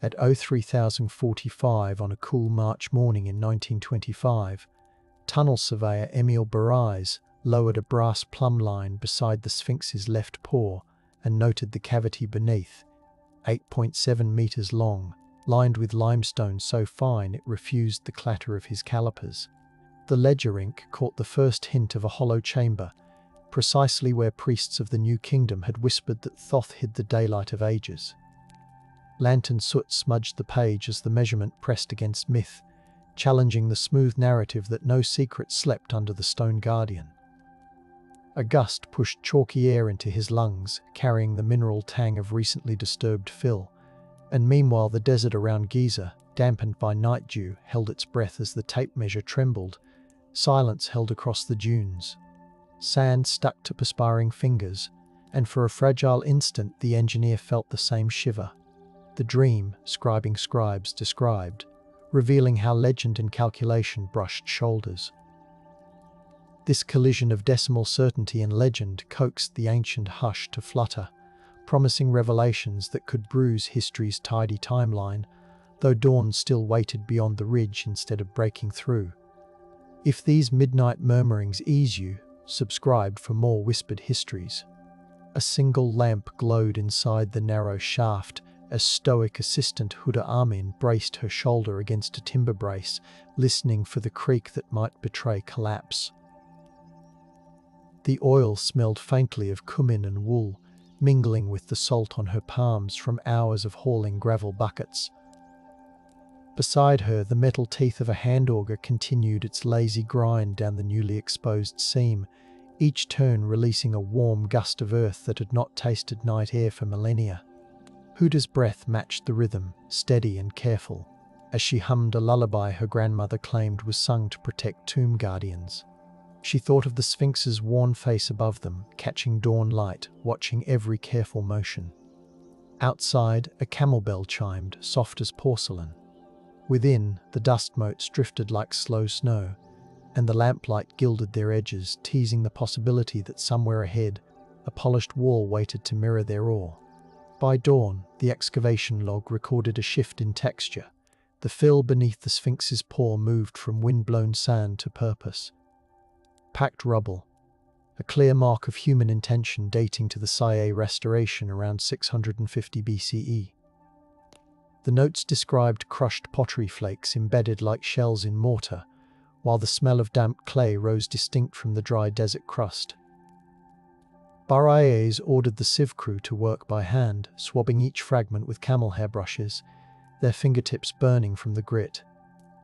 At 03:45 on a cool March morning in 1925, tunnel surveyor Emil Barais lowered a brass plumb line beside the Sphinx's left paw and noted the cavity beneath, 8.7 meters long, lined with limestone so fine it refused the clatter of his calipers. The ledger ink caught the first hint of a hollow chamber, precisely where priests of the New Kingdom had whispered that Thoth hid the daylight of ages. Lantern soot smudged the page as the measurement pressed against myth, challenging the smooth narrative that no secret slept under the stone guardian. A gust pushed chalky air into his lungs, carrying the mineral tang of recently disturbed fill, and meanwhile the desert around Giza, dampened by night dew, held its breath as the tape measure trembled. Silence held across the dunes. Sand stuck to perspiring fingers, and for a fragile instant the engineer felt the same shiver. The dream, scribing scribes described, revealing how legend and calculation brushed shoulders. This collision of decimal certainty and legend coaxed the ancient hush to flutter, promising revelations that could bruise history's tidy timeline, though dawn still waited beyond the ridge instead of breaking through. If these midnight murmurings ease you, subscribe for more whispered histories. A single lamp glowed inside the narrow shaft as stoic assistant Huda Amin braced her shoulder against a timber brace, listening for the creak that might betray collapse. The oil smelled faintly of cumin and wool, mingling with the salt on her palms from hours of hauling gravel buckets. Beside her, the metal teeth of a hand auger continued its lazy grind down the newly exposed seam, each turn releasing a warm gust of earth that had not tasted night air for millennia. Huda's breath matched the rhythm, steady and careful, as she hummed a lullaby her grandmother claimed was sung to protect tomb guardians. She thought of the Sphinx's worn face above them, catching dawn light, watching every careful motion. Outside, a camel bell chimed, soft as porcelain. Within, the dust motes drifted like slow snow, and the lamplight gilded their edges, teasing the possibility that somewhere ahead, a polished wall waited to mirror their awe. By dawn, the excavation log recorded a shift in texture. The fill beneath the Sphinx's paw moved from wind-blown sand to purpose. Packed rubble, a clear mark of human intention dating to the WWII restoration around 650 BCE. The notes described crushed pottery flakes embedded like shells in mortar, while the smell of damp clay rose distinct from the dry desert crust. Barais ordered the sieve crew to work by hand, swabbing each fragment with camel hair brushes, their fingertips burning from the grit.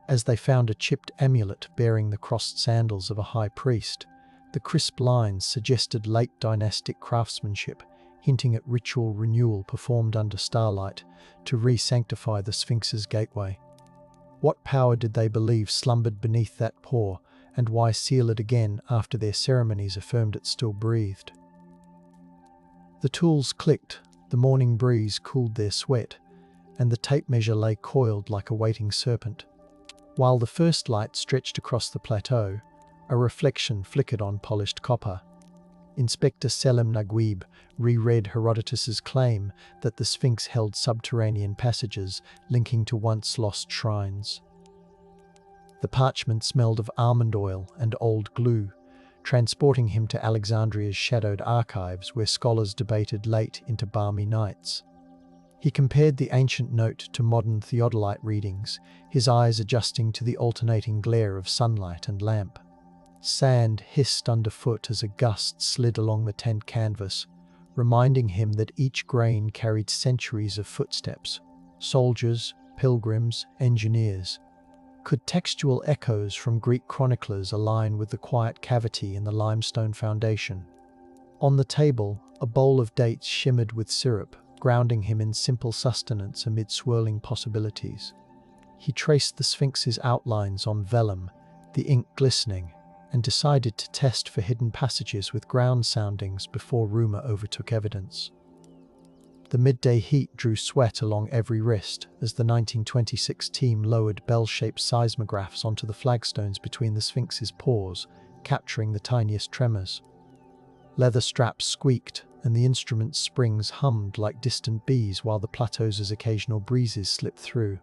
As they found a chipped amulet bearing the crossed sandals of a high priest, the crisp lines suggested late dynastic craftsmanship, hinting at ritual renewal performed under starlight to re-sanctify the Sphinx's gateway. What power did they believe slumbered beneath that paw, and why seal it again after their ceremonies affirmed it still breathed? The tools clicked, the morning breeze cooled their sweat, and the tape measure lay coiled like a waiting serpent. While the first light stretched across the plateau, a reflection flickered on polished copper. Inspector Selim Naguib reread Herodotus's claim that the Sphinx held subterranean passages linking to once lost shrines. The parchment smelled of almond oil and old glue, transporting him to Alexandria's shadowed archives where scholars debated late into balmy nights. He compared the ancient note to modern theodolite readings, his eyes adjusting to the alternating glare of sunlight and lamp. Sand hissed underfoot as a gust slid along the tent canvas, reminding him that each grain carried centuries of footsteps, soldiers, pilgrims, engineers. Could textual echoes from Greek chroniclers align with the quiet cavity in the limestone foundation? On the table, a bowl of dates shimmered with syrup, grounding him in simple sustenance amid swirling possibilities. He traced the Sphinx's outlines on vellum, the ink glistening, and decided to test for hidden passages with ground soundings before rumor overtook evidence. The midday heat drew sweat along every wrist as the 1926 team lowered bell-shaped seismographs onto the flagstones between the Sphinx's paws, capturing the tiniest tremors. Leather straps squeaked, and the instrument's springs hummed like distant bees while the plateau's occasional breezes slipped through.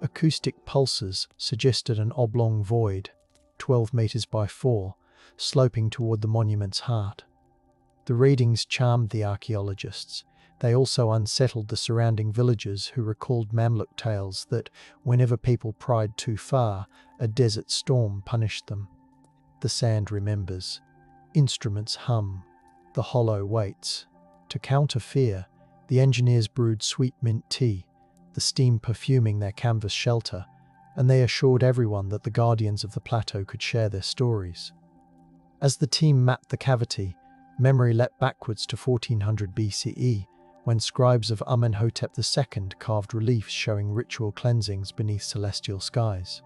Acoustic pulses suggested an oblong void, 12 meters by 4, sloping toward the monument's heart. The readings charmed the archaeologists. They also unsettled the surrounding villagers who recalled Mamluk tales that, whenever people pried too far, a desert storm punished them. The sand remembers. Instruments hum. The hollow waits. To counter fear, the engineers brewed sweet mint tea, the steam perfuming their canvas shelter, and they assured everyone that the guardians of the plateau could share their stories. As the team mapped the cavity, memory leapt backwards to 1400 BCE, when scribes of Amenhotep II carved reliefs showing ritual cleansings beneath celestial skies.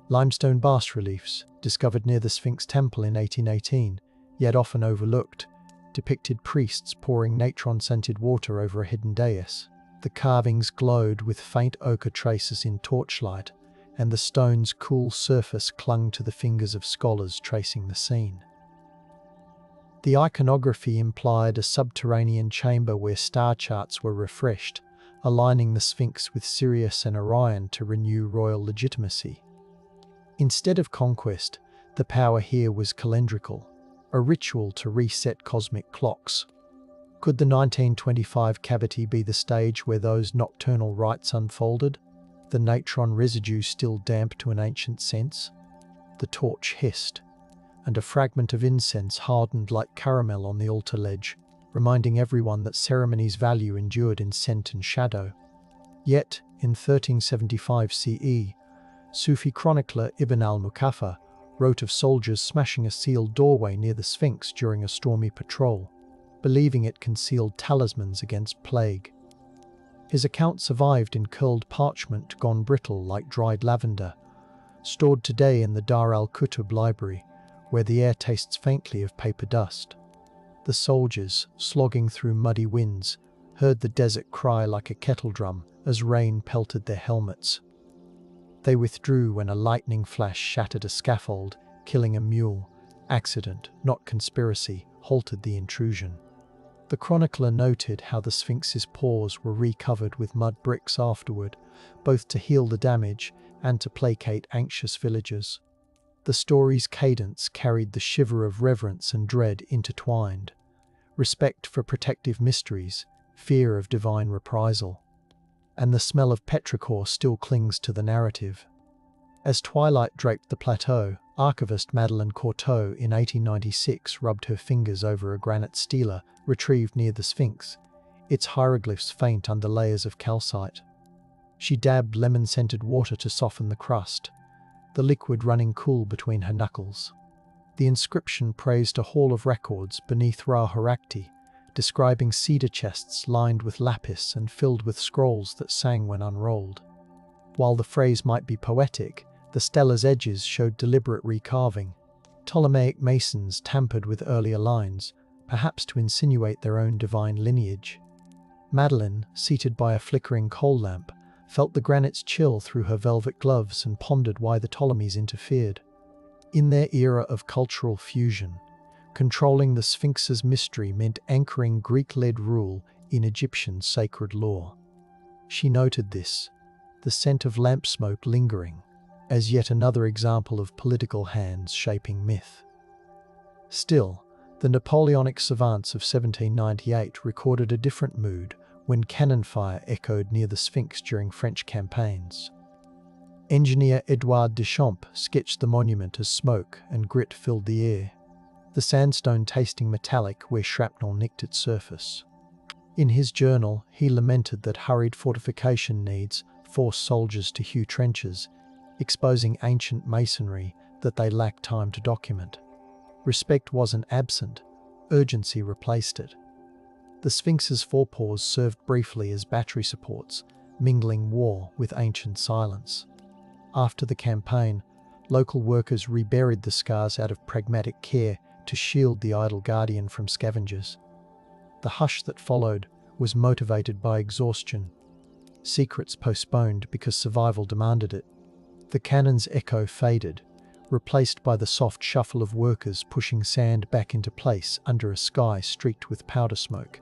Limestone bas-reliefs, discovered near the Sphinx Temple in 1818, yet often overlooked, depicted priests pouring natron-scented water over a hidden dais. The carvings glowed with faint ochre traces in torchlight, and the stone's cool surface clung to the fingers of scholars tracing the scene. The iconography implied a subterranean chamber where star charts were refreshed, aligning the Sphinx with Sirius and Orion to renew royal legitimacy. Instead of conquest, the power here was calendrical, a ritual to reset cosmic clocks. Could the 1925 cavity be the stage where those nocturnal rites unfolded, the natron residue still damp to an ancient sense? The torch hissed, and a fragment of incense hardened like caramel on the altar ledge, reminding everyone that ceremony's value endured in scent and shadow. Yet, in 1375 CE, Sufi chronicler Ibn al-Mukafa wrote of soldiers smashing a sealed doorway near the Sphinx during a stormy patrol, believing it concealed talismans against plague. His account survived in curled parchment gone brittle like dried lavender, stored today in the Dar al-Kutub library, where the air tastes faintly of paper dust. The soldiers, slogging through muddy winds, heard the desert cry like a kettle drum as rain pelted their helmets. They withdrew when a lightning flash shattered a scaffold, killing a mule. Accident, not conspiracy, halted the intrusion. The chronicler noted how the Sphinx's paws were recovered with mud bricks afterward, both to heal the damage and to placate anxious villagers. The story's cadence carried the shiver of reverence and dread intertwined. Respect for protective mysteries, fear of divine reprisal. And the smell of petrichor still clings to the narrative. As twilight draped the plateau, archivist Madeleine Courteau in 1896 rubbed her fingers over a granite stela retrieved near the Sphinx, its hieroglyphs faint under layers of calcite. She dabbed lemon-scented water to soften the crust, the liquid running cool between her knuckles. The inscription praised a hall of records beneath Ra-Horakhti, describing cedar chests lined with lapis and filled with scrolls that sang when unrolled. While the phrase might be poetic, the stela's edges showed deliberate recarving. Ptolemaic masons tampered with earlier lines, perhaps to insinuate their own divine lineage. Madeleine, seated by a flickering coal lamp, felt the granite's chill through her velvet gloves and pondered why the Ptolemies interfered. In their era of cultural fusion, controlling the Sphinx's mystery meant anchoring Greek-led rule in Egyptian sacred lore. She noted this, the scent of lamp smoke lingering, as yet another example of political hands shaping myth. Still, the Napoleonic savants of 1798 recorded a different mood when cannon fire echoed near the Sphinx during French campaigns. Engineer Edouard Deschamps sketched the monument as smoke and grit filled the air, the sandstone tasting metallic where shrapnel nicked its surface. In his journal, he lamented that hurried fortification needs forced soldiers to hew trenches, exposing ancient masonry that they lacked time to document. Respect wasn't absent, urgency replaced it. The Sphinx's forepaws served briefly as battery supports, mingling war with ancient silence. After the campaign, local workers reburied the scars out of pragmatic care to shield the idle guardian from scavengers. The hush that followed was motivated by exhaustion. Secrets postponed because survival demanded it. The cannon's echo faded, replaced by the soft shuffle of workers pushing sand back into place under a sky streaked with powder smoke.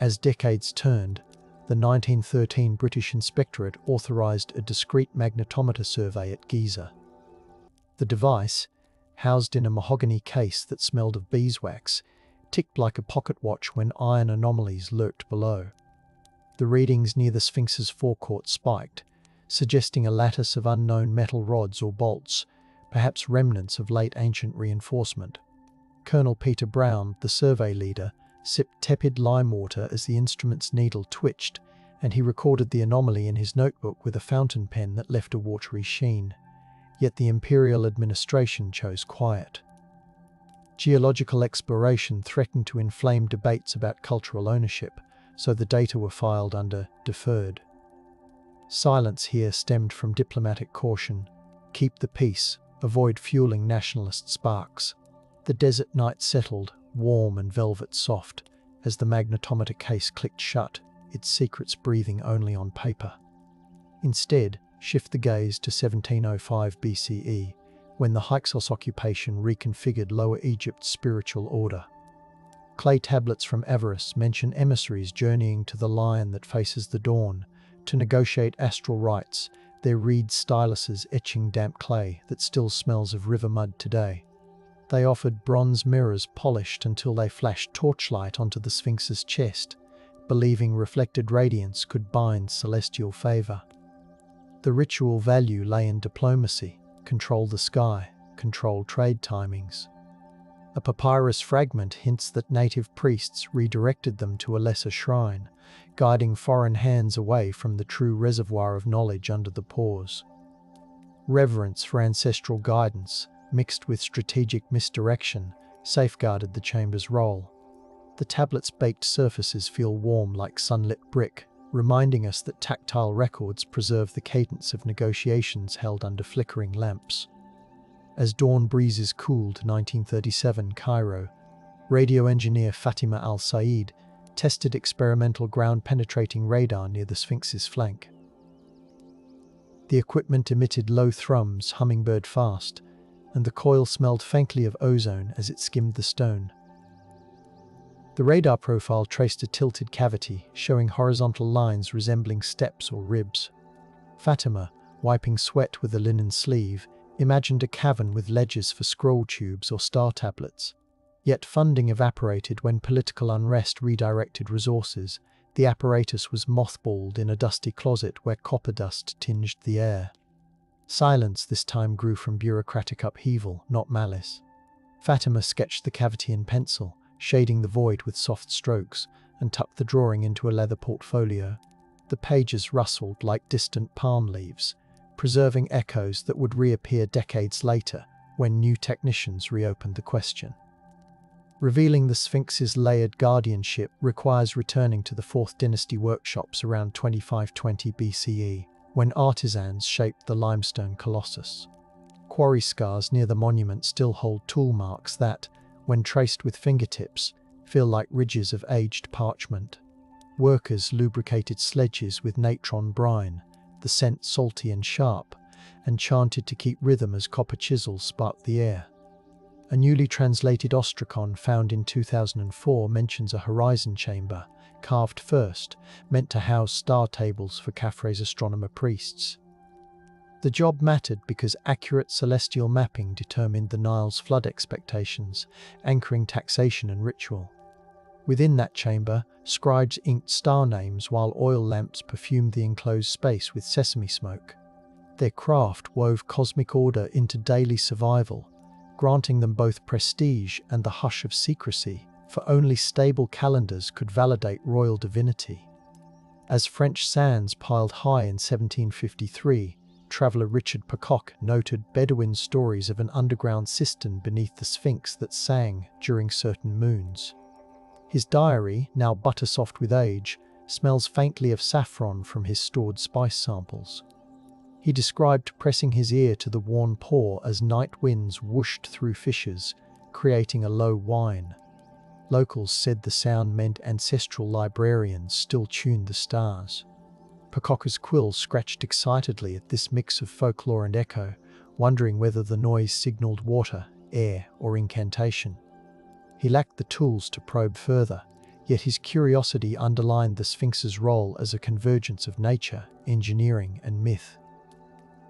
As decades turned, the 1913 British Inspectorate authorised a discreet magnetometer survey at Giza. The device, housed in a mahogany case that smelled of beeswax, ticked like a pocket watch when iron anomalies lurked below. The readings near the Sphinx's forecourt spiked, suggesting a lattice of unknown metal rods or bolts, perhaps remnants of late ancient reinforcement. Colonel Peter Brown, the survey leader, sipped tepid lime water as the instrument's needle twitched, and he recorded the anomaly in his notebook with a fountain pen that left a watery sheen. Yet the imperial administration chose quiet. Geological exploration threatened to inflame debates about cultural ownership, so the data were filed under deferred. Silence here stemmed from diplomatic caution. Keep the peace, avoid fueling nationalist sparks. The desert night settled, warm and velvet soft, as the magnetometer case clicked shut, its secrets breathing only on paper. Instead, shift the gaze to 1705 BCE, when the Hyksos occupation reconfigured Lower Egypt's spiritual order. Clay tablets from Avaris mention emissaries journeying to the lion that faces the dawn to negotiate astral rights, their reed styluses etching damp clay that still smells of river mud today. They offered bronze mirrors polished until they flashed torchlight onto the Sphinx's chest, believing reflected radiance could bind celestial favor. The ritual value lay in diplomacy: control the sky, control trade timings. A papyrus fragment hints that native priests redirected them to a lesser shrine, guiding foreign hands away from the true reservoir of knowledge under the pores. Reverence for ancestral guidance, mixed with strategic misdirection, safeguarded the chamber's role. The tablet's baked surfaces feel warm like sunlit brick, reminding us that tactile records preserve the cadence of negotiations held under flickering lamps. As dawn breezes cooled 1937 Cairo, radio engineer Fatima al-Said tested experimental ground-penetrating radar near the Sphinx's flank. The equipment emitted low thrums, hummingbird fast, and the coil smelled faintly of ozone as it skimmed the stone. The radar profile traced a tilted cavity, showing horizontal lines resembling steps or ribs. Fatima, wiping sweat with a linen sleeve, imagined a cavern with ledges for scroll tubes or star tablets. Yet funding evaporated when political unrest redirected resources. The apparatus was mothballed in a dusty closet where copper dust tinged the air. Silence this time grew from bureaucratic upheaval, not malice. Fatima sketched the cavity in pencil, shading the void with soft strokes, and tucked the drawing into a leather portfolio. The pages rustled like distant palm leaves, preserving echoes that would reappear decades later when new technicians reopened the question. Revealing the Sphinx's layered guardianship requires returning to the 4th Dynasty workshops around 2520 BCE, when artisans shaped the limestone colossus. Quarry scars near the monument still hold tool marks that, when traced with fingertips, feel like ridges of aged parchment. Workers lubricated sledges with natron brine, the scent salty and sharp, and chanted to keep rhythm as copper chisels sparked the air. A newly translated ostracon found in 2004 mentions a horizon chamber, carved first, meant to house star tables for Khafre's astronomer priests. The job mattered because accurate celestial mapping determined the Nile's flood expectations, anchoring taxation and ritual. Within that chamber, scribes inked star names while oil lamps perfumed the enclosed space with sesame smoke. Their craft wove cosmic order into daily survival, granting them both prestige and the hush of secrecy, for only stable calendars could validate royal divinity. As French sands piled high in 1753, traveller Richard Peacock noted Bedouin stories of an underground cistern beneath the Sphinx that sang during certain moons. His diary, now butter-soft with age, smells faintly of saffron from his stored spice samples. He described pressing his ear to the worn paw as night winds whooshed through fissures, creating a low whine. Locals said the sound meant ancestral librarians still tuned the stars. Peacock's quill scratched excitedly at this mix of folklore and echo, wondering whether the noise signaled water, air, or incantation. He lacked the tools to probe further, yet his curiosity underlined the Sphinx's role as a convergence of nature, engineering, and myth.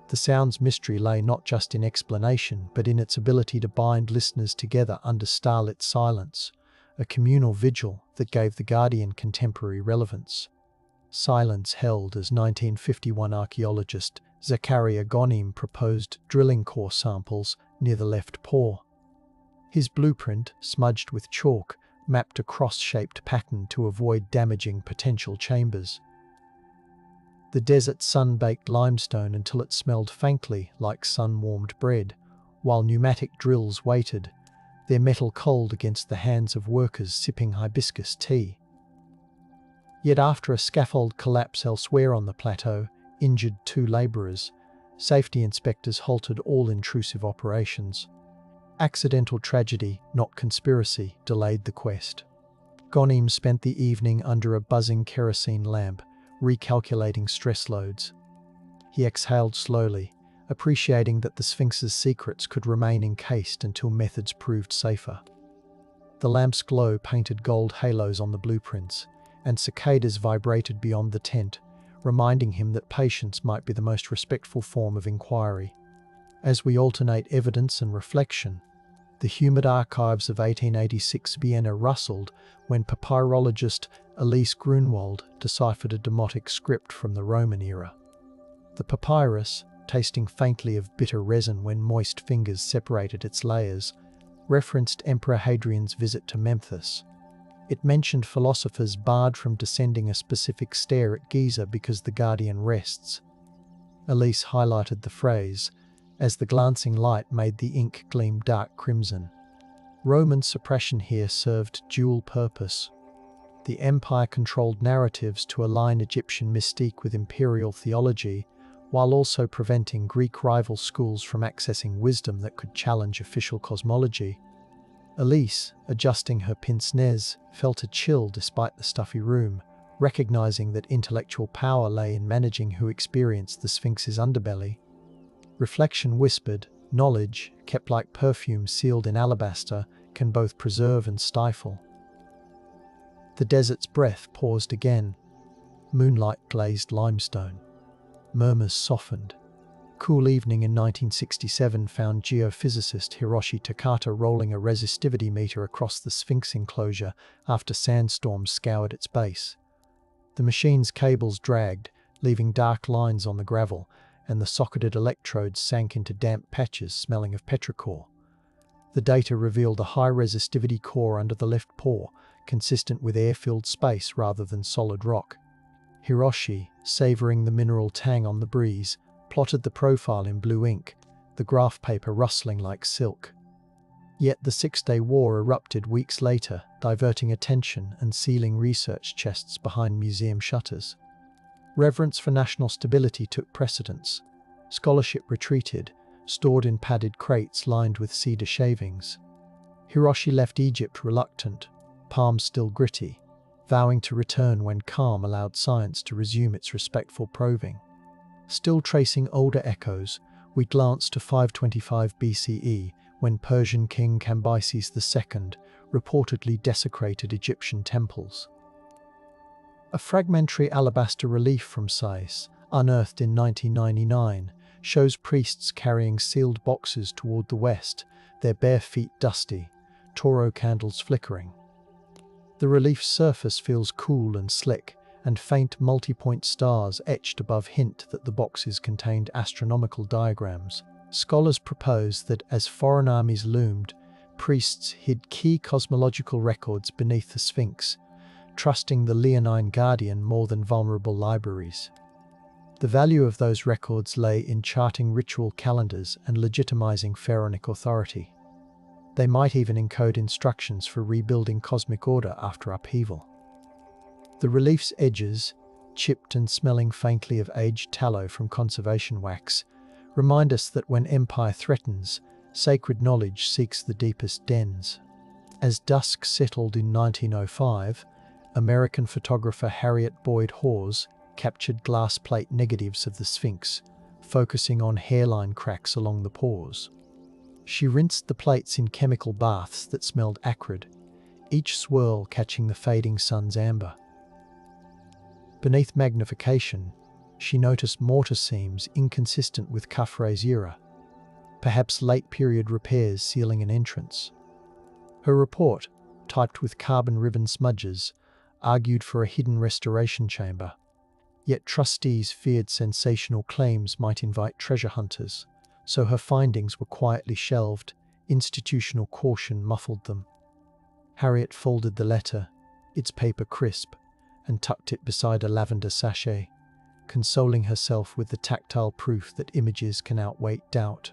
The sound's mystery lay not just in explanation, but in its ability to bind listeners together under starlit silence, a communal vigil that gave the Guardian contemporary relevance. Silence held as 1951 archaeologist Zakaria Gonim proposed drilling core samples near the left paw. His blueprint, smudged with chalk, mapped a cross-shaped pattern to avoid damaging potential chambers. The desert sun-baked limestone until it smelled faintly like sun-warmed bread, while pneumatic drills waited, their metal cold against the hands of workers sipping hibiscus tea. Yet after a scaffold collapse elsewhere on the plateau injured 2 labourers, safety inspectors halted all intrusive operations. Accidental tragedy, not conspiracy, delayed the quest. Gonim spent the evening under a buzzing kerosene lamp, recalculating stress loads. He exhaled slowly, appreciating that the Sphinx's secrets could remain encased until methods proved safer. The lamp's glow painted gold halos on the blueprints, and cicadas vibrated beyond the tent, reminding him that patience might be the most respectful form of inquiry. As we alternate evidence and reflection, the humid archives of 1886 Vienna rustled when papyrologist Elise Grunwald deciphered a demotic script from the Roman era. The papyrus, tasting faintly of bitter resin when moist fingers separated its layers, referenced Emperor Hadrian's visit to Memphis. It mentioned philosophers barred from descending a specific stair at Giza because the Guardian rests. Elise highlighted the phrase, as the glancing light made the ink gleam dark crimson. Roman suppression here served dual purpose. The empire controlled narratives to align Egyptian mystique with imperial theology, while also preventing Greek rival schools from accessing wisdom that could challenge official cosmology. Elise, adjusting her pince-nez, felt a chill despite the stuffy room, recognizing that intellectual power lay in managing who experienced the Sphinx's underbelly. Reflection whispered, knowledge, kept like perfume sealed in alabaster, can both preserve and stifle. The desert's breath paused again. Moonlight glazed limestone. Murmurs softened. Cool evening in 1967 found geophysicist Hiroshi Takata rolling a resistivity meter across the Sphinx enclosure after sandstorms scoured its base. The machine's cables dragged, leaving dark lines on the gravel, and the socketed electrodes sank into damp patches smelling of petrichor. The data revealed a high resistivity core under the left paw, consistent with air-filled space rather than solid rock. Hiroshi, savouring the mineral tang on the breeze, plotted the profile in blue ink, the graph paper rustling like silk. Yet the Six-Day War erupted weeks later, diverting attention and sealing research chests behind museum shutters. Reverence for national stability took precedence. Scholarship retreated, stored in padded crates lined with cedar shavings. Hiroshi left Egypt reluctant, palms still gritty, vowing to return when calm allowed science to resume its respectful probing. Still tracing older echoes, we glanced to 525 BCE, when Persian king Cambyses II reportedly desecrated Egyptian temples. A fragmentary alabaster relief from Sais, unearthed in 1999, shows priests carrying sealed boxes toward the west, their bare feet dusty, Toro candles flickering. The relief's surface feels cool and slick, and faint multi-point stars etched above hint that the boxes contained astronomical diagrams. Scholars propose that as foreign armies loomed, priests hid key cosmological records beneath the Sphinx, trusting the Leonine Guardian more than vulnerable libraries. The value of those records lay in charting ritual calendars and legitimizing pharaonic authority. They might even encode instructions for rebuilding cosmic order after upheaval. The relief's edges, chipped and smelling faintly of aged tallow from conservation wax, remind us that when empire threatens, sacred knowledge seeks the deepest dens. As dusk settled in 1905, American photographer Harriet Boyd Hawes captured glass plate negatives of the Sphinx, focusing on hairline cracks along the pores. She rinsed the plates in chemical baths that smelled acrid, each swirl catching the fading sun's amber. Beneath magnification, she noticed mortar seams inconsistent with Khafre's era, perhaps late-period repairs sealing an entrance. Her report, typed with carbon ribbon smudges, argued for a hidden restoration chamber. Yet trustees feared sensational claims might invite treasure hunters, so her findings were quietly shelved. Institutional caution muffled them. Harriet folded the letter, its paper crisp, and tucked it beside a lavender sachet, consoling herself with the tactile proof that images can outweigh doubt.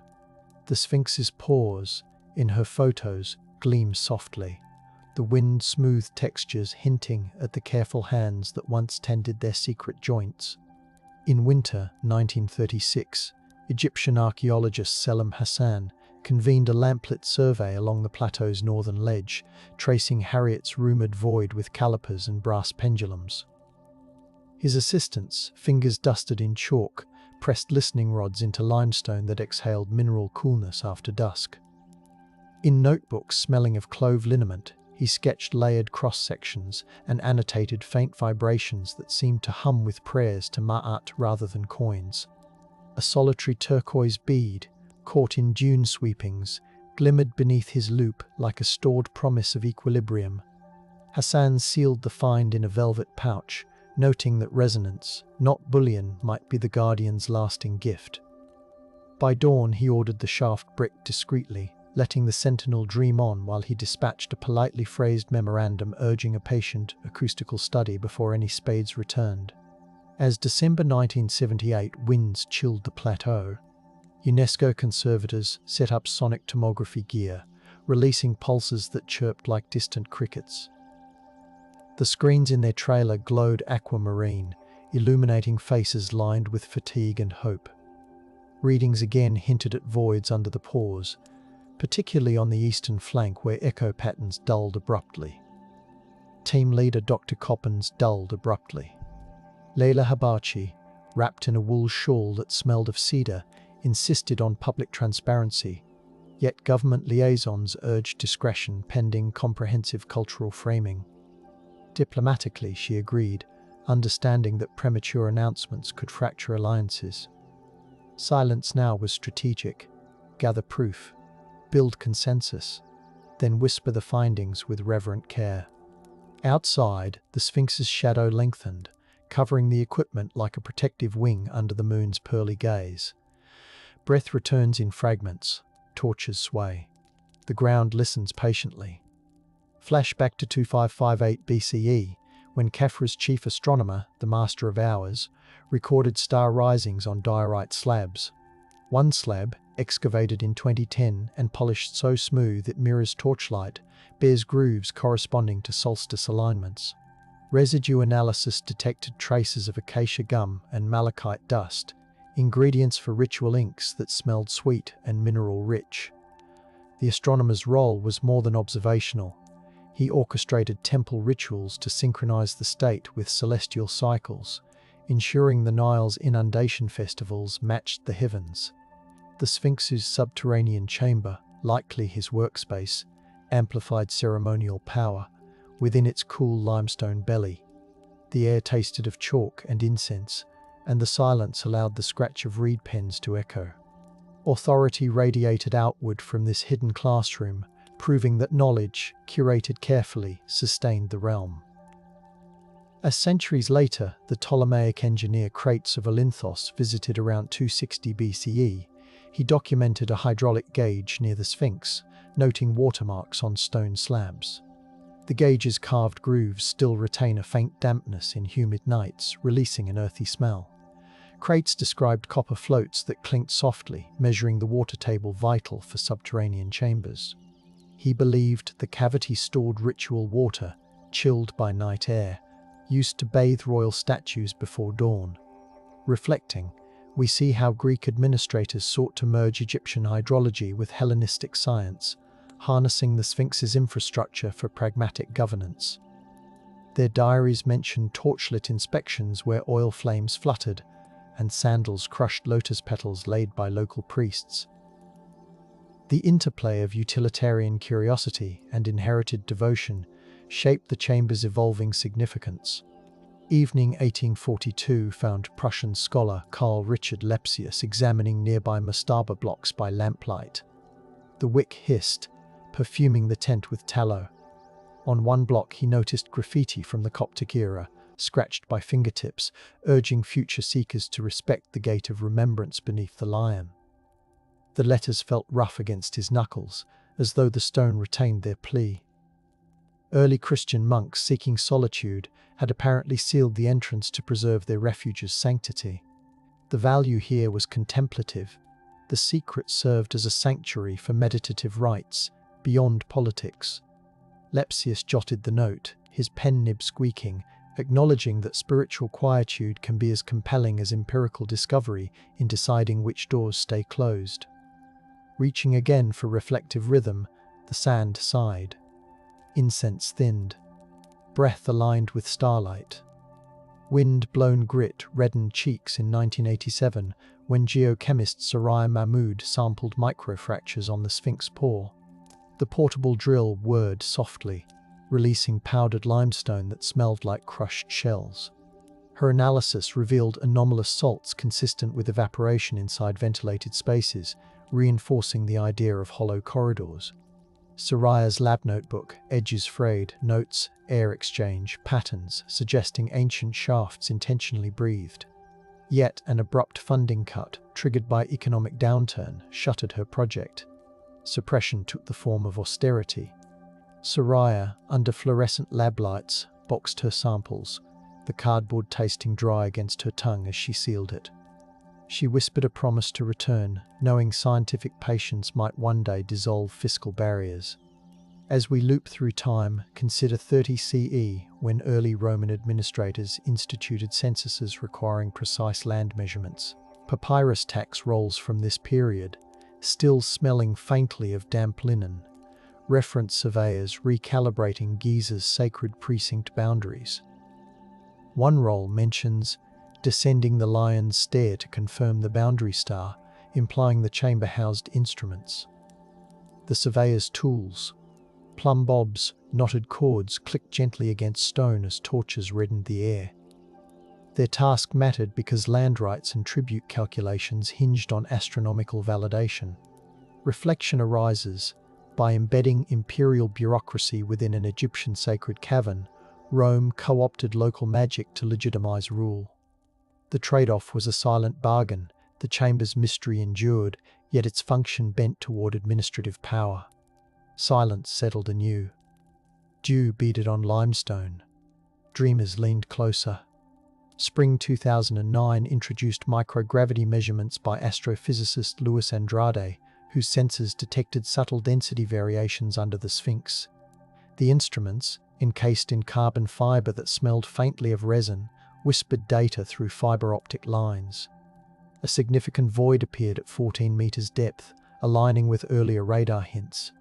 The Sphinx's pores, in her photos, gleam softly, the wind-smoothed textures hinting at the careful hands that once tended their secret joints. In winter 1936, Egyptian archaeologist Selim Hassan convened a lamplit survey along the plateau's northern ledge, tracing Harriet's rumoured void with calipers and brass pendulums. His assistants, fingers dusted in chalk, pressed listening rods into limestone that exhaled mineral coolness after dusk. In notebooks smelling of clove liniment, he sketched layered cross-sections and annotated faint vibrations that seemed to hum with prayers to Ma'at rather than coins. A solitary turquoise bead, caught in dune sweepings, glimmered beneath his loupe like a stored promise of equilibrium. Hassan sealed the find in a velvet pouch, noting that resonance, not bullion, might be the guardian's lasting gift. By dawn he ordered the shaft bricked discreetly, letting the sentinel dream on while he dispatched a politely phrased memorandum urging a patient acoustical study before any spades returned. As December 1978 winds chilled the plateau, UNESCO conservators set up sonic tomography gear, releasing pulses that chirped like distant crickets. The screens in their trailer glowed aquamarine, illuminating faces lined with fatigue and hope. Readings again hinted at voids under the pores, particularly on the eastern flank where echo patterns dulled abruptly. Team leader Dr. Coppens dulled abruptly. Leila Habachi, wrapped in a wool shawl that smelled of cedar, insisted on public transparency, yet government liaisons urged discretion pending comprehensive cultural framing. Diplomatically, she agreed, understanding that premature announcements could fracture alliances. Silence now was strategic. Gather proof, build consensus, then whisper the findings with reverent care. Outside, the Sphinx's shadow lengthened, covering the equipment like a protective wing under the moon's pearly gaze. Breath returns in fragments, torches sway. The ground listens patiently. Flashback to 2558 BCE, when Khafre's chief astronomer, the Master of Hours, recorded star risings on diorite slabs. One slab, excavated in 2010 and polished so smooth it mirrors torchlight, bears grooves corresponding to solstice alignments. Residue analysis detected traces of acacia gum and malachite dust, ingredients for ritual inks that smelled sweet and mineral-rich. The astronomer's role was more than observational. He orchestrated temple rituals to synchronize the state with celestial cycles, ensuring the Nile's inundation festivals matched the heavens. The Sphinx's subterranean chamber, likely his workspace, amplified ceremonial power within its cool limestone belly. The air tasted of chalk and incense, and the silence allowed the scratch of reed pens to echo. Authority radiated outward from this hidden classroom, proving that knowledge, curated carefully, sustained the realm. As centuries later, the Ptolemaic engineer Crates of Olinthos visited around 260 BCE, he documented a hydraulic gauge near the Sphinx, noting watermarks on stone slabs. The gauge's carved grooves still retain a faint dampness in humid nights, releasing an earthy smell. Crates described copper floats that clinked softly, measuring the water table vital for subterranean chambers. He believed the cavity stored ritual water, chilled by night air, used to bathe royal statues before dawn. Reflecting, we see how Greek administrators sought to merge Egyptian hydrology with Hellenistic science, harnessing the Sphinx's infrastructure for pragmatic governance. Their diaries mention torchlit inspections where oil flames fluttered, and sandals crushed lotus petals laid by local priests. The interplay of utilitarian curiosity and inherited devotion shaped the chamber's evolving significance. Evening 1842 found Prussian scholar Carl Richard Lepsius examining nearby mastaba blocks by lamplight. The wick hissed, perfuming the tent with tallow. On one block he noticed graffiti from the Coptic era, scratched by fingertips, urging future seekers to respect the gate of remembrance beneath the lion. The letters felt rough against his knuckles, as though the stone retained their plea. Early Christian monks seeking solitude had apparently sealed the entrance to preserve their refuge's sanctity. The value here was contemplative. The secret served as a sanctuary for meditative rites, beyond politics. Lepsius jotted the note, his pen nib squeaking, acknowledging that spiritual quietude can be as compelling as empirical discovery in deciding which doors stay closed. Reaching again for reflective rhythm, the sand sighed. Incense thinned. Breath aligned with starlight. Wind-blown grit reddened cheeks in 1987 when geochemist Soraya Mahmood sampled microfractures on the Sphinx paw. The portable drill whirred softly, releasing powdered limestone that smelled like crushed shells. Her analysis revealed anomalous salts consistent with evaporation inside ventilated spaces, reinforcing the idea of hollow corridors. Soraya's lab notebook, edges frayed, notes, air exchange, patterns, suggesting ancient shafts intentionally breathed. Yet an abrupt funding cut, triggered by economic downturn, shuttered her project. Suppression took the form of austerity. Soraya, under fluorescent lab lights, boxed her samples, the cardboard tasting dry against her tongue as she sealed it. She whispered a promise to return, knowing scientific patience might one day dissolve fiscal barriers. As we loop through time, consider 30 CE, when early Roman administrators instituted censuses requiring precise land measurements. Papyrus tax rolls from this period, still smelling faintly of damp linen. Reference surveyors recalibrating Giza's sacred precinct boundaries. One roll mentions descending the lion's stair to confirm the boundary star, implying the chamber housed instruments. The surveyor's tools. Plumb bobs, knotted cords clicked gently against stone as torches reddened the air. Their task mattered because land rights and tribute calculations hinged on astronomical validation. Reflection arises. By embedding imperial bureaucracy within an Egyptian sacred cavern, Rome co-opted local magic to legitimize rule. The trade-off was a silent bargain. The chamber's mystery endured, yet its function bent toward administrative power. Silence settled anew. Dew beaded on limestone. Dreamers leaned closer. Spring 2009 introduced microgravity measurements by astrophysicist Luis Andrade, whose sensors detected subtle density variations under the Sphinx. The instruments, encased in carbon fiber that smelled faintly of resin, whispered data through fiber optic lines. A significant void appeared at 14 meters depth, aligning with earlier radar hints.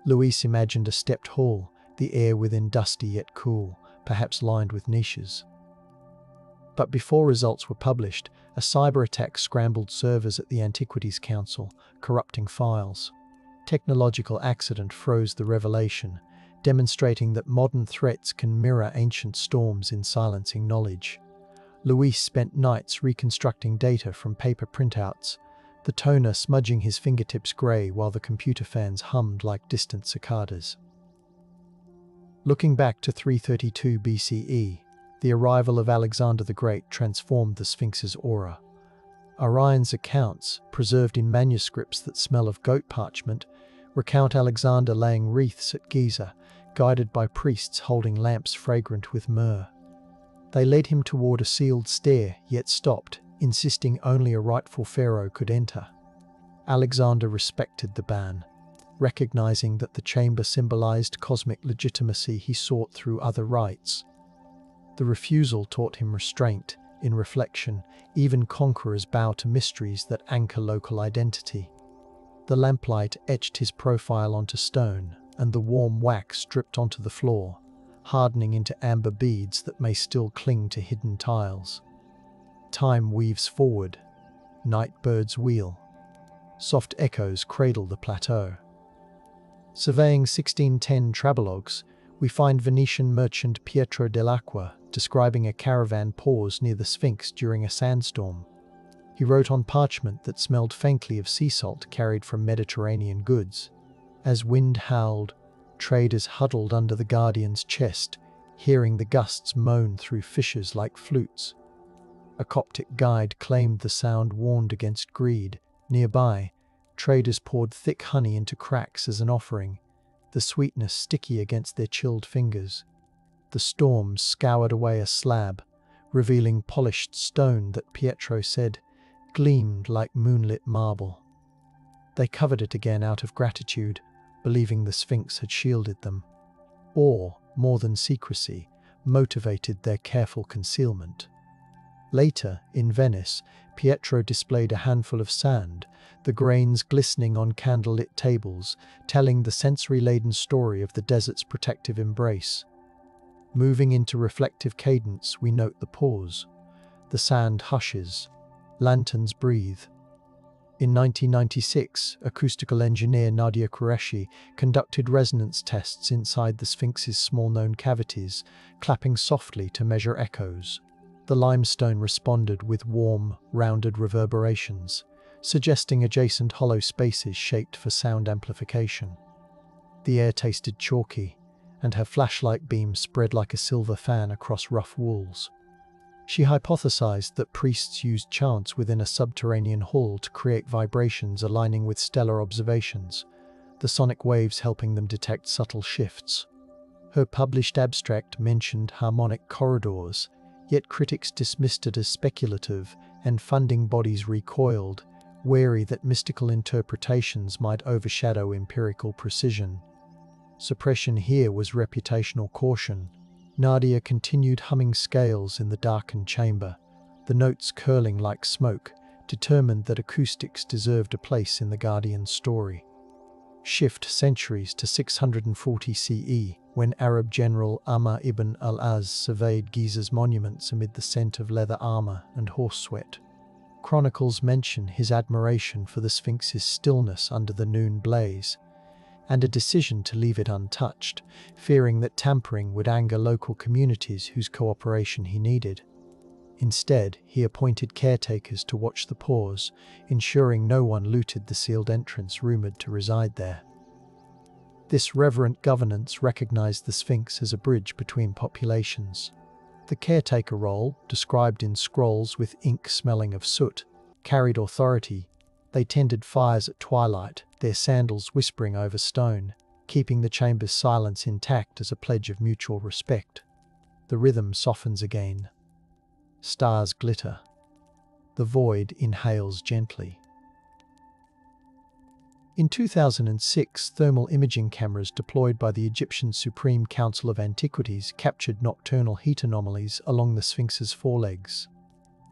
Luis imagined a stepped hall, the air within dusty yet cool, perhaps lined with niches. But before results were published, a cyber attack scrambled servers at the Antiquities Council, corrupting files. Technological accident froze the revelation, demonstrating that modern threats can mirror ancient storms in silencing knowledge. Luis spent nights reconstructing data from paper printouts, the toner smudging his fingertips grey while the computer fans hummed like distant cicadas. Looking back to 332 BCE, the arrival of Alexander the Great transformed the Sphinx's aura. Orion's accounts, preserved in manuscripts that smell of goat parchment, recount Alexander laying wreaths at Giza, guided by priests holding lamps fragrant with myrrh. They led him toward a sealed stair, yet stopped, insisting only a rightful pharaoh could enter. Alexander respected the ban, recognizing that the chamber symbolized cosmic legitimacy he sought through other rites. The refusal taught him restraint. In reflection, even conquerors bow to mysteries that anchor local identity. The lamplight etched his profile onto stone, and the warm wax dripped onto the floor, hardening into amber beads that may still cling to hidden tiles. Time weaves forward. Night birds wheel. Soft echoes cradle the plateau. Surveying 1610 travelogues, we find Venetian merchant Pietro dell'Acqua describing a caravan pause near the Sphinx during a sandstorm. He wrote on parchment that smelled faintly of sea salt carried from Mediterranean goods. As wind howled, traders huddled under the guardian's chest, hearing the gusts moan through fissures like flutes. A Coptic guide claimed the sound warned against greed. Nearby, traders poured thick honey into cracks as an offering, the sweetness sticky against their chilled fingers. The storm scoured away a slab, revealing polished stone that Pietro said gleamed like moonlit marble. They covered it again out of gratitude, believing the Sphinx had shielded them. Or, more than secrecy, motivated their careful concealment. Later, in Venice, Pietro displayed a handful of sand, the grains glistening on candlelit tables, telling the sensory-laden story of the desert's protective embrace. Moving into reflective cadence, we note the pause. The sand hushes. Lanterns breathe. In 1996, acoustical engineer Nadia Qureshi conducted resonance tests inside the Sphinx's small-known cavities, clapping softly to measure echoes. The limestone responded with warm, rounded reverberations, suggesting adjacent hollow spaces shaped for sound amplification. The air tasted chalky, and her flashlight beam spread like a silver fan across rough walls. She hypothesized that priests used chants within a subterranean hall to create vibrations aligning with stellar observations, the sonic waves helping them detect subtle shifts. Her published abstract mentioned harmonic corridors, yet critics dismissed it as speculative, and funding bodies recoiled, wary that mystical interpretations might overshadow empirical precision. Suppression here was reputational caution. Nadia continued humming scales in the darkened chamber, the notes curling like smoke, determined that acoustics deserved a place in the Guardian's story. Shift centuries to 640 CE, when Arab general Amr ibn al-Az surveyed Giza's monuments amid the scent of leather armor and horse sweat. Chronicles mention his admiration for the Sphinx's stillness under the noon blaze, and a decision to leave it untouched, fearing that tampering would anger local communities whose cooperation he needed. Instead, he appointed caretakers to watch the pause, ensuring no one looted the sealed entrance rumored to reside there. This reverent governance recognized the Sphinx as a bridge between populations. The caretaker role, described in scrolls with ink smelling of soot, carried authority. They tended fires at twilight, their sandals whispering over stone, keeping the chamber's silence intact as a pledge of mutual respect. The rhythm softens again. Stars glitter. The void inhales gently. In 2006, thermal imaging cameras deployed by the Egyptian Supreme Council of Antiquities captured nocturnal heat anomalies along the Sphinx's forelegs.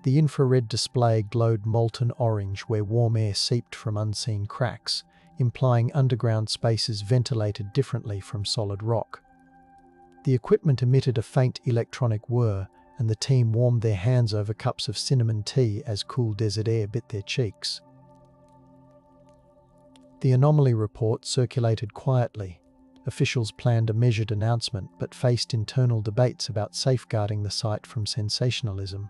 The infrared display glowed molten orange where warm air seeped from unseen cracks, implying underground spaces ventilated differently from solid rock. The equipment emitted a faint electronic whir, and the team warmed their hands over cups of cinnamon tea as cool desert air bit their cheeks. The anomaly report circulated quietly. Officials planned a measured announcement but faced internal debates about safeguarding the site from sensationalism.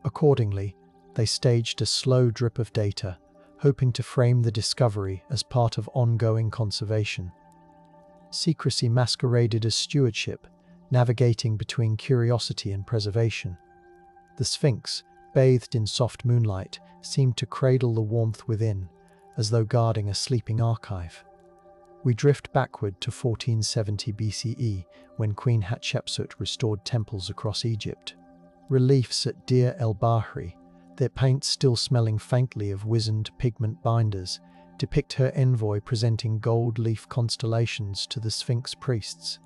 Accordingly, they staged a slow drip of data, hoping to frame the discovery as part of ongoing conservation. Secrecy masqueraded as stewardship, navigating between curiosity and preservation. The Sphinx, bathed in soft moonlight, seemed to cradle the warmth within, as though guarding a sleeping archive. We drift backward to 1470 BCE, when Queen Hatshepsut restored temples across Egypt. Reliefs at Deir el-Bahri, their paint still smelling faintly of wizened pigment binders, depict her envoy presenting gold leaf constellations to the Sphinx priests.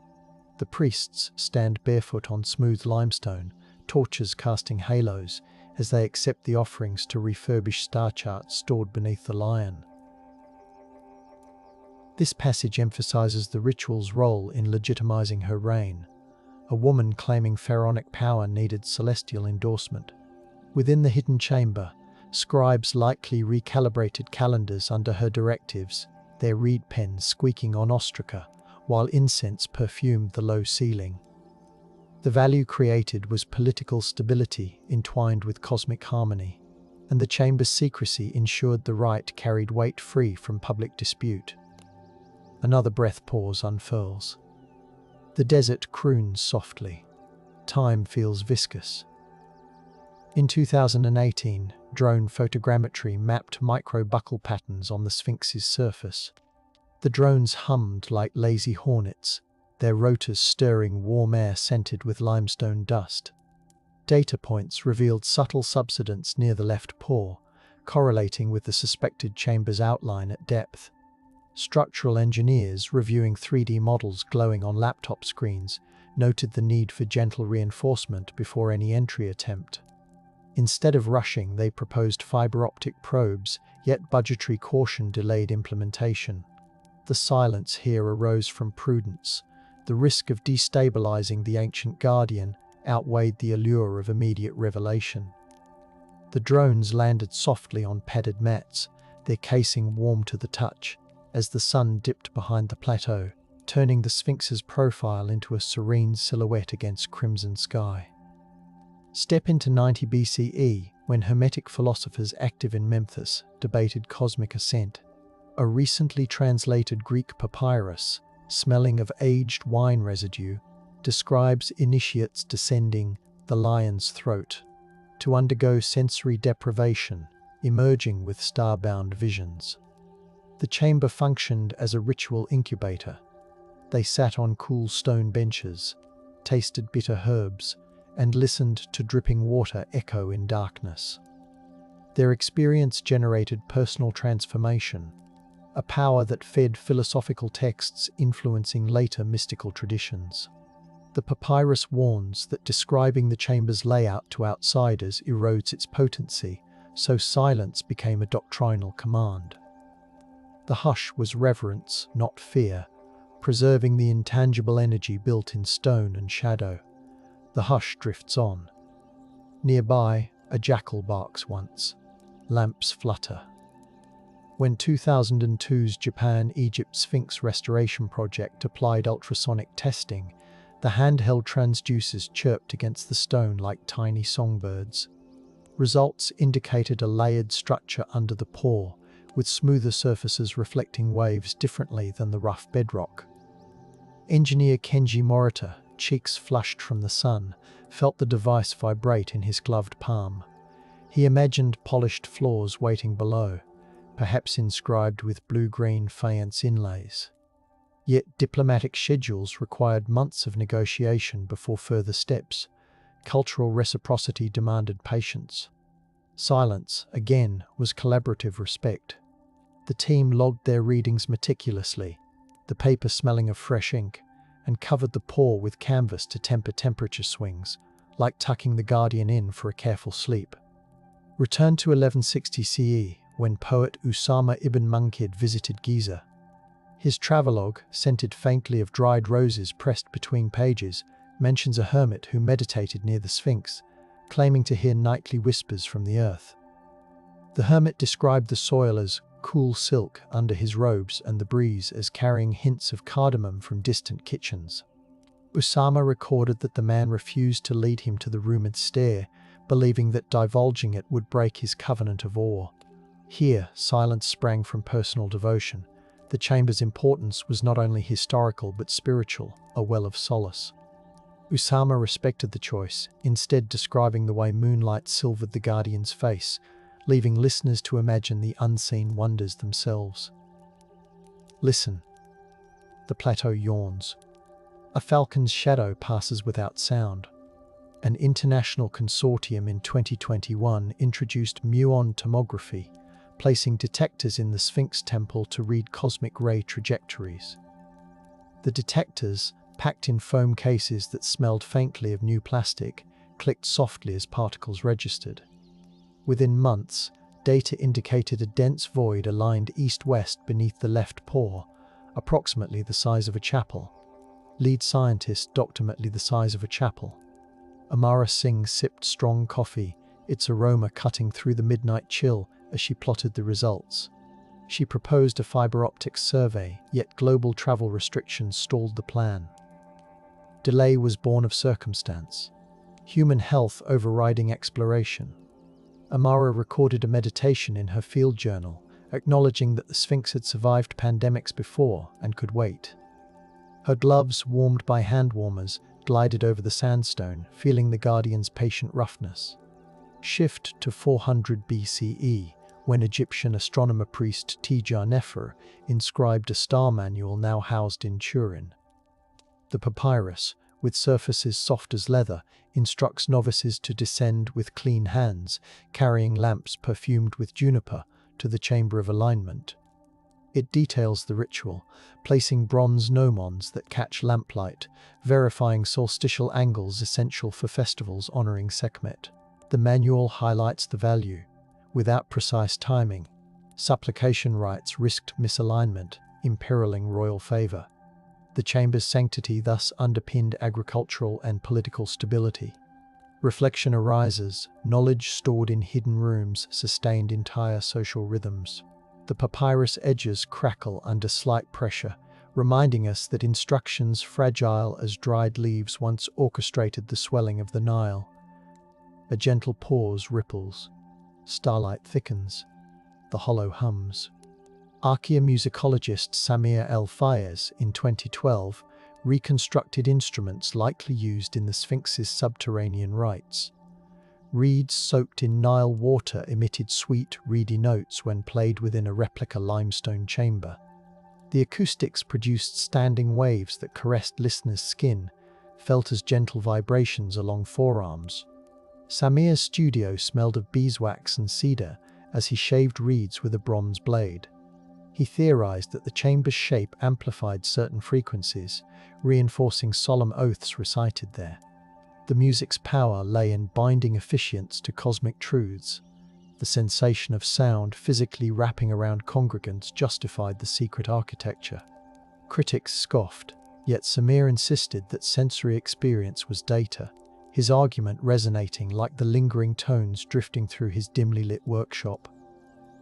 The priests stand barefoot on smooth limestone, torches casting halos, as they accept the offerings to refurbish star charts stored beneath the lion. This passage emphasizes the ritual's role in legitimizing her reign. A woman claiming pharaonic power needed celestial endorsement. Within the hidden chamber, scribes likely recalibrated calendars under her directives, their reed pens squeaking on ostraca, while incense perfumed the low ceiling. The value created was political stability entwined with cosmic harmony, and the chamber's secrecy ensured the rite carried weight free from public dispute. Another breath pause unfurls. The desert croons softly. Time feels viscous. In 2018, drone photogrammetry mapped micro-buckle patterns on the Sphinx's surface. The drones hummed like lazy hornets, their rotors stirring warm air scented with limestone dust. Data points revealed subtle subsidence near the left paw, correlating with the suspected chamber's outline at depth. Structural engineers reviewing 3D models glowing on laptop screens noted the need for gentle reinforcement before any entry attempt. Instead of rushing, they proposed fiber optic probes, yet budgetary caution delayed implementation. The silence here arose from prudence. The risk of destabilizing the ancient guardian outweighed the allure of immediate revelation. The drones landed softly on padded mats, their casing warm to the touch, as the sun dipped behind the plateau, turning the Sphinx's profile into a serene silhouette against crimson sky. Step into 90 BCE, when Hermetic philosophers active in Memphis debated cosmic ascent. A recently translated Greek papyrus, smelling of aged wine residue, describes initiates descending the lion's throat to undergo sensory deprivation, emerging with star-bound visions. The chamber functioned as a ritual incubator. They sat on cool stone benches, tasted bitter herbs, and listened to dripping water echo in darkness. Their experience generated personal transformation, a power that fed philosophical texts influencing later mystical traditions. The papyrus warns that describing the chamber's layout to outsiders erodes its potency, so silence became a doctrinal command. The hush was reverence, not fear, preserving the intangible energy built in stone and shadow. The hush drifts on. Nearby, a jackal barks once. Lamps flutter. When 2002's Japan-Egypt Sphinx restoration project applied ultrasonic testing, the handheld transducers chirped against the stone like tiny songbirds. Results indicated a layered structure under the paw, with smoother surfaces reflecting waves differently than the rough bedrock. Engineer Kenji Morita, cheeks flushed from the sun, felt the device vibrate in his gloved palm. He imagined polished floors waiting below, perhaps inscribed with blue-green faience inlays. Yet diplomatic schedules required months of negotiation before further steps. Cultural reciprocity demanded patience. Silence, again, was collaborative respect. The team logged their readings meticulously, the paper smelling of fresh ink, and covered the paw with canvas to temper temperature swings, like tucking the guardian in for a careful sleep. Return to 1160 CE, when poet Usama ibn Munkid visited Giza. His travelogue, scented faintly of dried roses pressed between pages, mentions a hermit who meditated near the Sphinx, claiming to hear nightly whispers from the earth. The hermit described the soil as cool silk under his robes and the breeze as carrying hints of cardamom from distant kitchens. Usama recorded that the man refused to lead him to the rumored stair, believing that divulging it would break his covenant of awe. Here, silence sprang from personal devotion. The chamber's importance was not only historical but spiritual, a well of solace. Usama respected the choice, instead describing the way moonlight silvered the guardian's face, leaving listeners to imagine the unseen wonders themselves. Listen. The plateau yawns. A falcon's shadow passes without sound. An international consortium in 2021 introduced muon tomography, placing detectors in the Sphinx temple to read cosmic ray trajectories. The detectors, packed in foam cases that smelled faintly of new plastic, clicked softly as particles registered. Within months, data indicated a dense void aligned east-west beneath the left paw, approximately the size of a chapel. Lead scientist, approximately the size of a chapel. Amara Singh sipped strong coffee, its aroma cutting through the midnight chill as she plotted the results. She proposed a fiber optic survey, yet global travel restrictions stalled the plan. Delay was born of circumstance, human health overriding exploration. Amara recorded a meditation in her field journal, acknowledging that the Sphinx had survived pandemics before and could wait. Her gloves, warmed by hand warmers, glided over the sandstone, feeling the guardian's patient roughness. Shift to 400 BCE, when Egyptian astronomer priest Tijar-Nefer inscribed a star manual now housed in Turin. The papyrus, with surfaces soft as leather, instructs novices to descend with clean hands, carrying lamps perfumed with juniper, to the chamber of alignment. It details the ritual, placing bronze gnomons that catch lamplight, verifying solstitial angles essential for festivals honoring Sekhmet. The manual highlights the value. Without precise timing, supplication rites risked misalignment, imperiling royal favor. The chamber's sanctity thus underpinned agricultural and political stability. Reflection arises, knowledge stored in hidden rooms sustained entire social rhythms. The papyrus edges crackle under slight pressure, reminding us that instructions fragile as dried leaves once orchestrated the swelling of the Nile. A gentle pause ripples. Starlight thickens. The hollow hums. Archaeomusicologist Samir El-Fayez, in 2012, reconstructed instruments likely used in the Sphinx's subterranean rites. Reeds soaked in Nile water emitted sweet, reedy notes when played within a replica limestone chamber. The acoustics produced standing waves that caressed listeners' skin, felt as gentle vibrations along forearms. Samir's studio smelled of beeswax and cedar as he shaved reeds with a bronze blade. He theorized that the chamber's shape amplified certain frequencies, reinforcing solemn oaths recited there. The music's power lay in binding officiants to cosmic truths. The sensation of sound physically wrapping around congregants justified the secret architecture. Critics scoffed, yet Samir insisted that sensory experience was data, his argument resonating like the lingering tones drifting through his dimly lit workshop.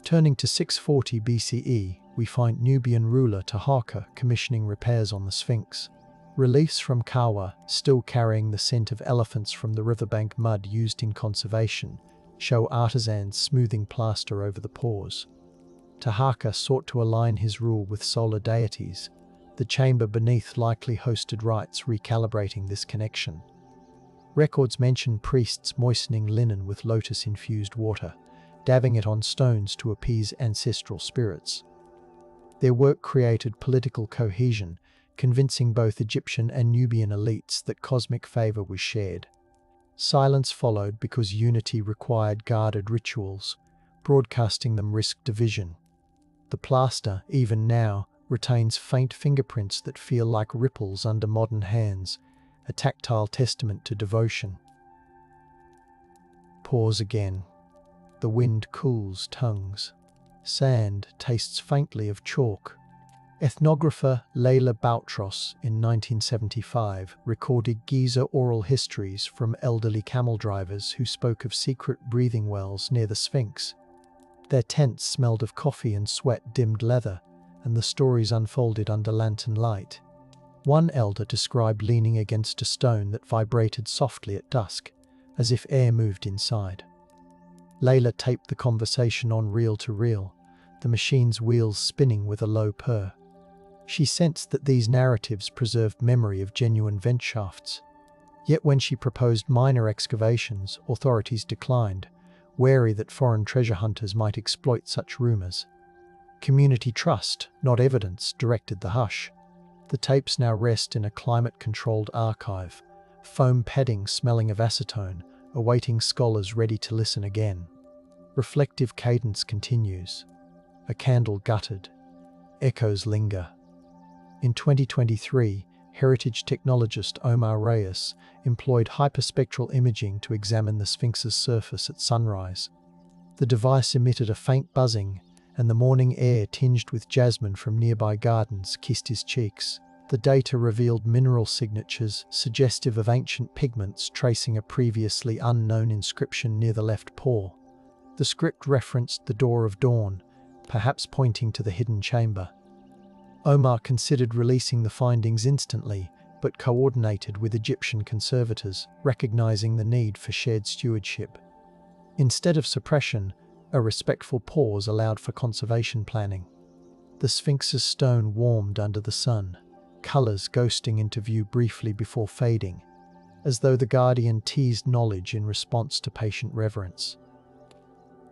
Turning to 640 BCE, we find Nubian ruler Taharqa commissioning repairs on the Sphinx. Reliefs from Kawa, still carrying the scent of elephants from the riverbank mud used in conservation, show artisans smoothing plaster over the pores. Taharqa sought to align his rule with solar deities, the chamber beneath likely hosted rites recalibrating this connection. Records mention priests moistening linen with lotus-infused water, dabbing it on stones to appease ancestral spirits. Their work created political cohesion, convincing both Egyptian and Nubian elites that cosmic favor was shared. Silence followed because unity required guarded rituals. Broadcasting them risked division. The plaster, even now, retains faint fingerprints that feel like ripples under modern hands, a tactile testament to devotion. Pause again. The wind cools tongues. Sand tastes faintly of chalk. Ethnographer Leila Boutros in 1975 recorded Giza oral histories from elderly camel drivers who spoke of secret breathing wells near the Sphinx. Their tents smelled of coffee and sweat-dimmed leather, and the stories unfolded under lantern light. One elder described leaning against a stone that vibrated softly at dusk, as if air moved inside. Leila taped the conversation on reel-to-reel, the machine's wheels spinning with a low purr. She sensed that these narratives preserved memory of genuine vent shafts. Yet when she proposed minor excavations, authorities declined, wary that foreign treasure hunters might exploit such rumors. Community trust, not evidence, directed the hush. The tapes now rest in a climate-controlled archive, foam padding smelling of acetone, awaiting scholars ready to listen again. Reflective cadence continues. A candle guttered. Echoes linger. In 2023, heritage technologist Omar Reyes employed hyperspectral imaging to examine the Sphinx's surface at sunrise. The device emitted a faint buzzing, and the morning air tinged with jasmine from nearby gardens kissed his cheeks. The data revealed mineral signatures suggestive of ancient pigments tracing a previously unknown inscription near the left paw. The script referenced the Door of Dawn, perhaps pointing to the hidden chamber. Omar considered releasing the findings instantly, but coordinated with Egyptian conservators, recognizing the need for shared stewardship. Instead of suppression, a respectful pause allowed for conservation planning. The Sphinx's stone warmed under the sun, colours ghosting into view briefly before fading, as though the guardian teased knowledge in response to patient reverence.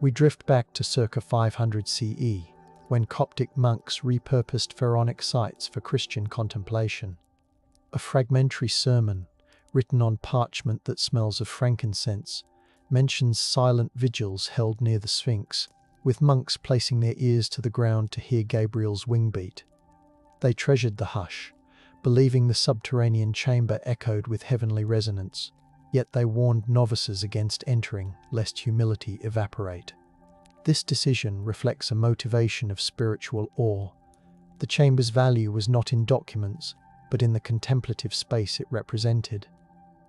We drift back to circa 500 CE, when Coptic monks repurposed pharaonic sites for Christian contemplation. A fragmentary sermon, written on parchment that smells of frankincense, mentions silent vigils held near the Sphinx, with monks placing their ears to the ground to hear Gabriel's wing beat. They treasured the hush, believing the subterranean chamber echoed with heavenly resonance, yet they warned novices against entering, lest humility evaporate. This decision reflects a motivation of spiritual awe. The chamber's value was not in documents, but in the contemplative space it represented.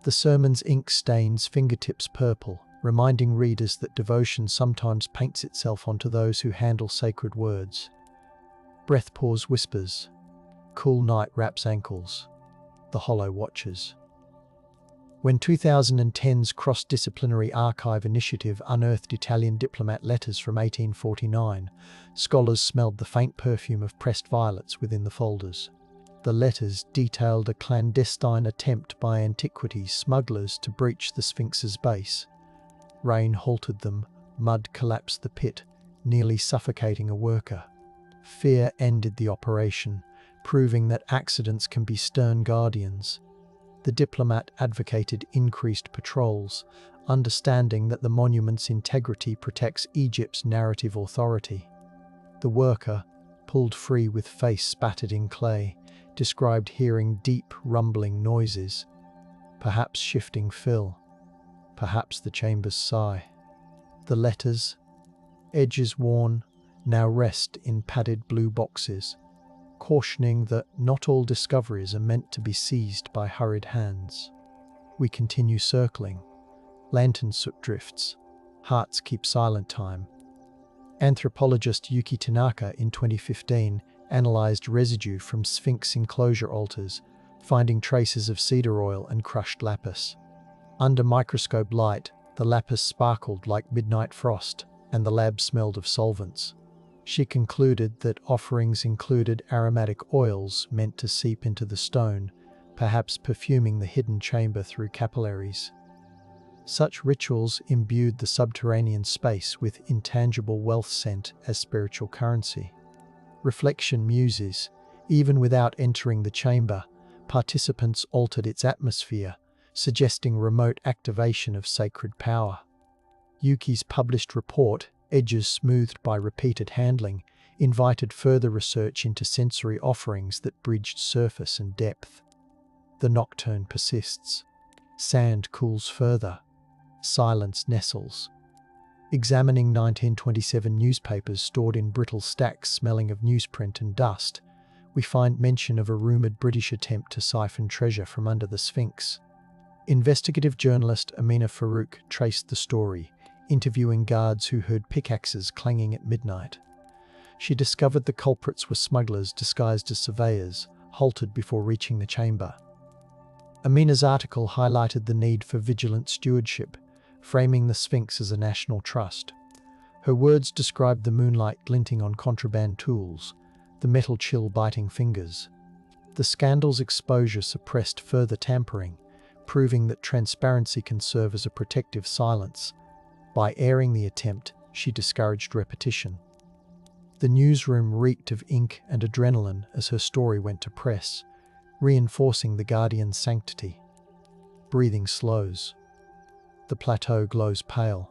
The sermon's ink stains fingertips purple, reminding readers that devotion sometimes paints itself onto those who handle sacred words. Breath pause whispers. Cool night wraps ankles. The hollow watches. When 2010's cross-disciplinary archive initiative unearthed Italian diplomat letters from 1849, scholars smelled the faint perfume of pressed violets within the folders. The letters detailed a clandestine attempt by antiquities smugglers to breach the Sphinx's base. Rain halted them, mud collapsed the pit, nearly suffocating a worker. Fear ended the operation, proving that accidents can be stern guardians. The diplomat advocated increased patrols, understanding that the monument's integrity protects Egypt's narrative authority. The worker, pulled free with face spattered in clay, described hearing deep, rumbling noises, perhaps shifting fill, perhaps the chamber's sigh. The letters, edges worn, now rest in padded blue boxes, cautioning that not all discoveries are meant to be seized by hurried hands. We continue circling. Lantern soot drifts. Hearts keep silent time. Anthropologist Yuki Tanaka in 2015 analysed residue from Sphinx enclosure altars, finding traces of cedar oil and crushed lapis. Under microscope light, the lapis sparkled like midnight frost, and the lab smelled of solvents. She concluded that offerings included aromatic oils meant to seep into the stone, perhaps perfuming the hidden chamber through capillaries. Such rituals imbued the subterranean space with intangible wealth scent as spiritual currency. Reflection muses, even without entering the chamber, participants altered its atmosphere, suggesting remote activation of sacred power. Yuki's published report, Edges Smoothed by Repeated Handling, invited further research into sensory offerings that bridged surface and depth. The nocturne persists. Sand cools further. Silence nestles. Examining 1927 newspapers stored in brittle stacks smelling of newsprint and dust, we find mention of a rumoured British attempt to siphon treasure from under the Sphinx. Investigative journalist Amina Farouk traced the story, interviewing guards who heard pickaxes clanging at midnight. She discovered the culprits were smugglers disguised as surveyors, halted before reaching the chamber. Amina's article highlighted the need for vigilant stewardship, framing the Sphinx as a national trust. Her words described the moonlight glinting on contraband tools, the metal chill biting fingers. The scandal's exposure suppressed further tampering, proving that transparency can serve as a protective silence. By airing the attempt, she discouraged repetition. The newsroom reeked of ink and adrenaline as her story went to press, reinforcing the Guardian's sanctity. Breathing slows. The plateau glows pale.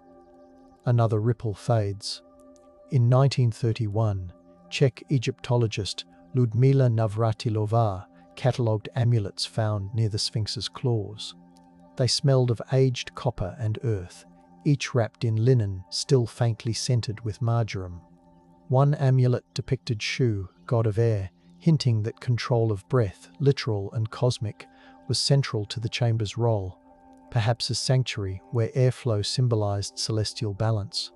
Another ripple fades. In 1931, Czech Egyptologist Ludmila Navratilova catalogued amulets found near the Sphinx's claws. They smelled of aged copper and earth, each wrapped in linen still faintly scented with marjoram. One amulet depicted Shu, god of air, hinting that control of breath, literal and cosmic, was central to the chamber's role, perhaps a sanctuary where airflow symbolized celestial balance.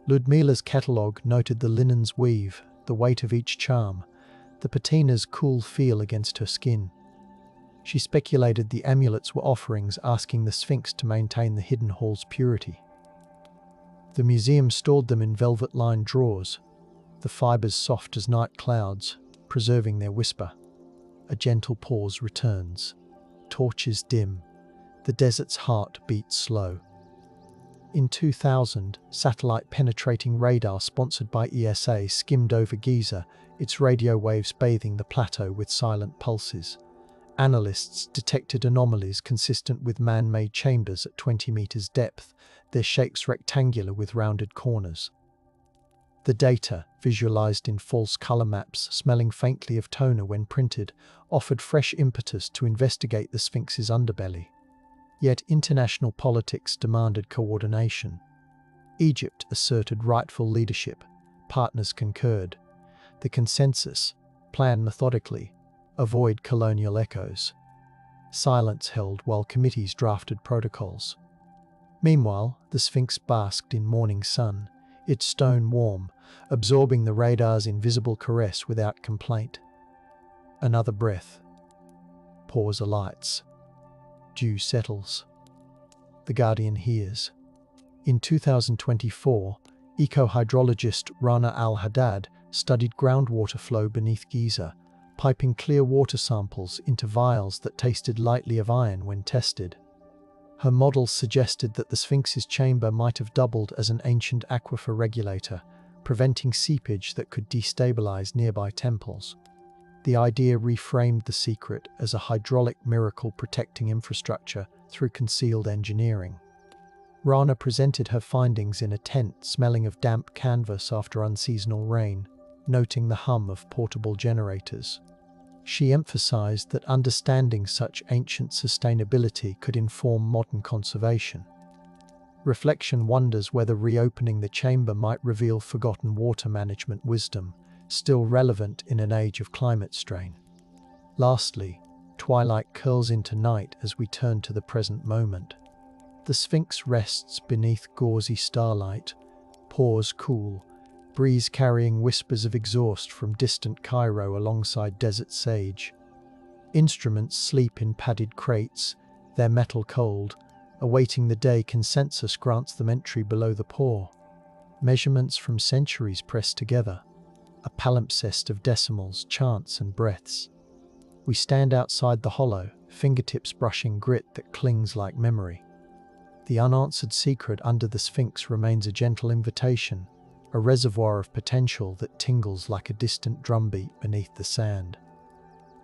Ludmila's catalogue noted the linen's weave, the weight of each charm, the patina's cool feel against her skin. She speculated the amulets were offerings asking the Sphinx to maintain the hidden hall's purity. The museum stored them in velvet-lined drawers, the fibres soft as night clouds, preserving their whisper. A gentle pause returns. Torches dim. The desert's heart beats slow. In 2000, satellite-penetrating radar sponsored by ESA skimmed over Giza, its radio waves bathing the plateau with silent pulses. Analysts detected anomalies consistent with man-made chambers at 20 meters depth, their shapes rectangular with rounded corners. The data, visualized in false color maps smelling faintly of toner when printed, offered fresh impetus to investigate the Sphinx's underbelly. Yet international politics demanded coordination. Egypt asserted rightful leadership. Partners concurred. The consensus, plan methodically, avoid colonial echoes. Silence held while committees drafted protocols. Meanwhile, the Sphinx basked in morning sun, its stone warm, absorbing the radar's invisible caress without complaint. Another breath. Pause alights. Dew settles. The Guardian hears. In 2024, eco-hydrologist Rana Al-Haddad studied groundwater flow beneath Giza, piping clear water samples into vials that tasted lightly of iron when tested. Her models suggested that the Sphinx's chamber might have doubled as an ancient aquifer regulator, preventing seepage that could destabilize nearby temples. The idea reframed the secret as a hydraulic miracle protecting infrastructure through concealed engineering. Rana presented her findings in a tent smelling of damp canvas after unseasonal rain, noting the hum of portable generators. She emphasized that understanding such ancient sustainability could inform modern conservation. Reflection wonders whether reopening the chamber might reveal forgotten water management wisdom, still relevant in an age of climate strain. Lastly, twilight curls into night as we turn to the present moment. The Sphinx rests beneath gauzy starlight, pores cool, breeze carrying whispers of exhaust from distant Cairo alongside desert sage. Instruments sleep in padded crates, their metal cold, awaiting the day consensus grants them entry below the pore. Measurements from centuries pressed together, a palimpsest of decimals, chants and breaths. We stand outside the hollow, fingertips brushing grit that clings like memory. The unanswered secret under the Sphinx remains a gentle invitation, a reservoir of potential that tingles like a distant drumbeat beneath the sand.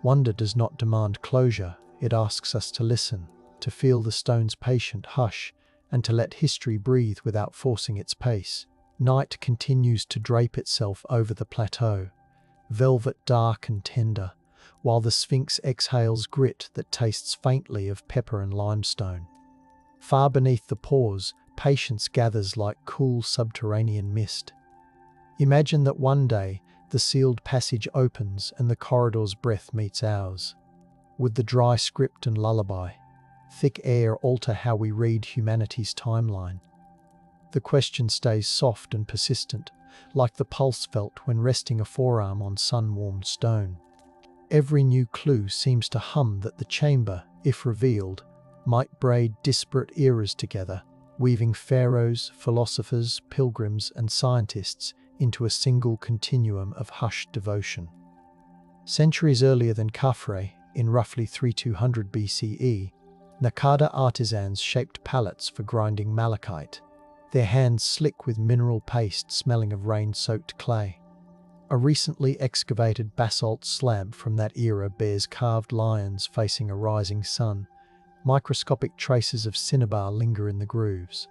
Wonder does not demand closure, it asks us to listen, to feel the stone's patient hush, and to let history breathe without forcing its pace. Night continues to drape itself over the plateau, velvet dark and tender, while the Sphinx exhales grit that tastes faintly of pepper and limestone. Far beneath the pores, patience gathers like cool subterranean mist. Imagine that one day, the sealed passage opens and the corridor's breath meets ours. Would the dry script and lullaby, thick air alter how we read humanity's timeline? The question stays soft and persistent, like the pulse felt when resting a forearm on sun-warmed stone. Every new clue seems to hum that the chamber, if revealed, might braid disparate eras together, weaving pharaohs, philosophers, pilgrims, and scientists into a single continuum of hushed devotion. Centuries earlier than Khafre, in roughly 3200 BCE, Naqada artisans shaped pallets for grinding malachite, their hands slick with mineral paste smelling of rain-soaked clay. A recently excavated basalt slab from that era bears carved lions facing a rising sun. Microscopic traces of cinnabar linger in the grooves.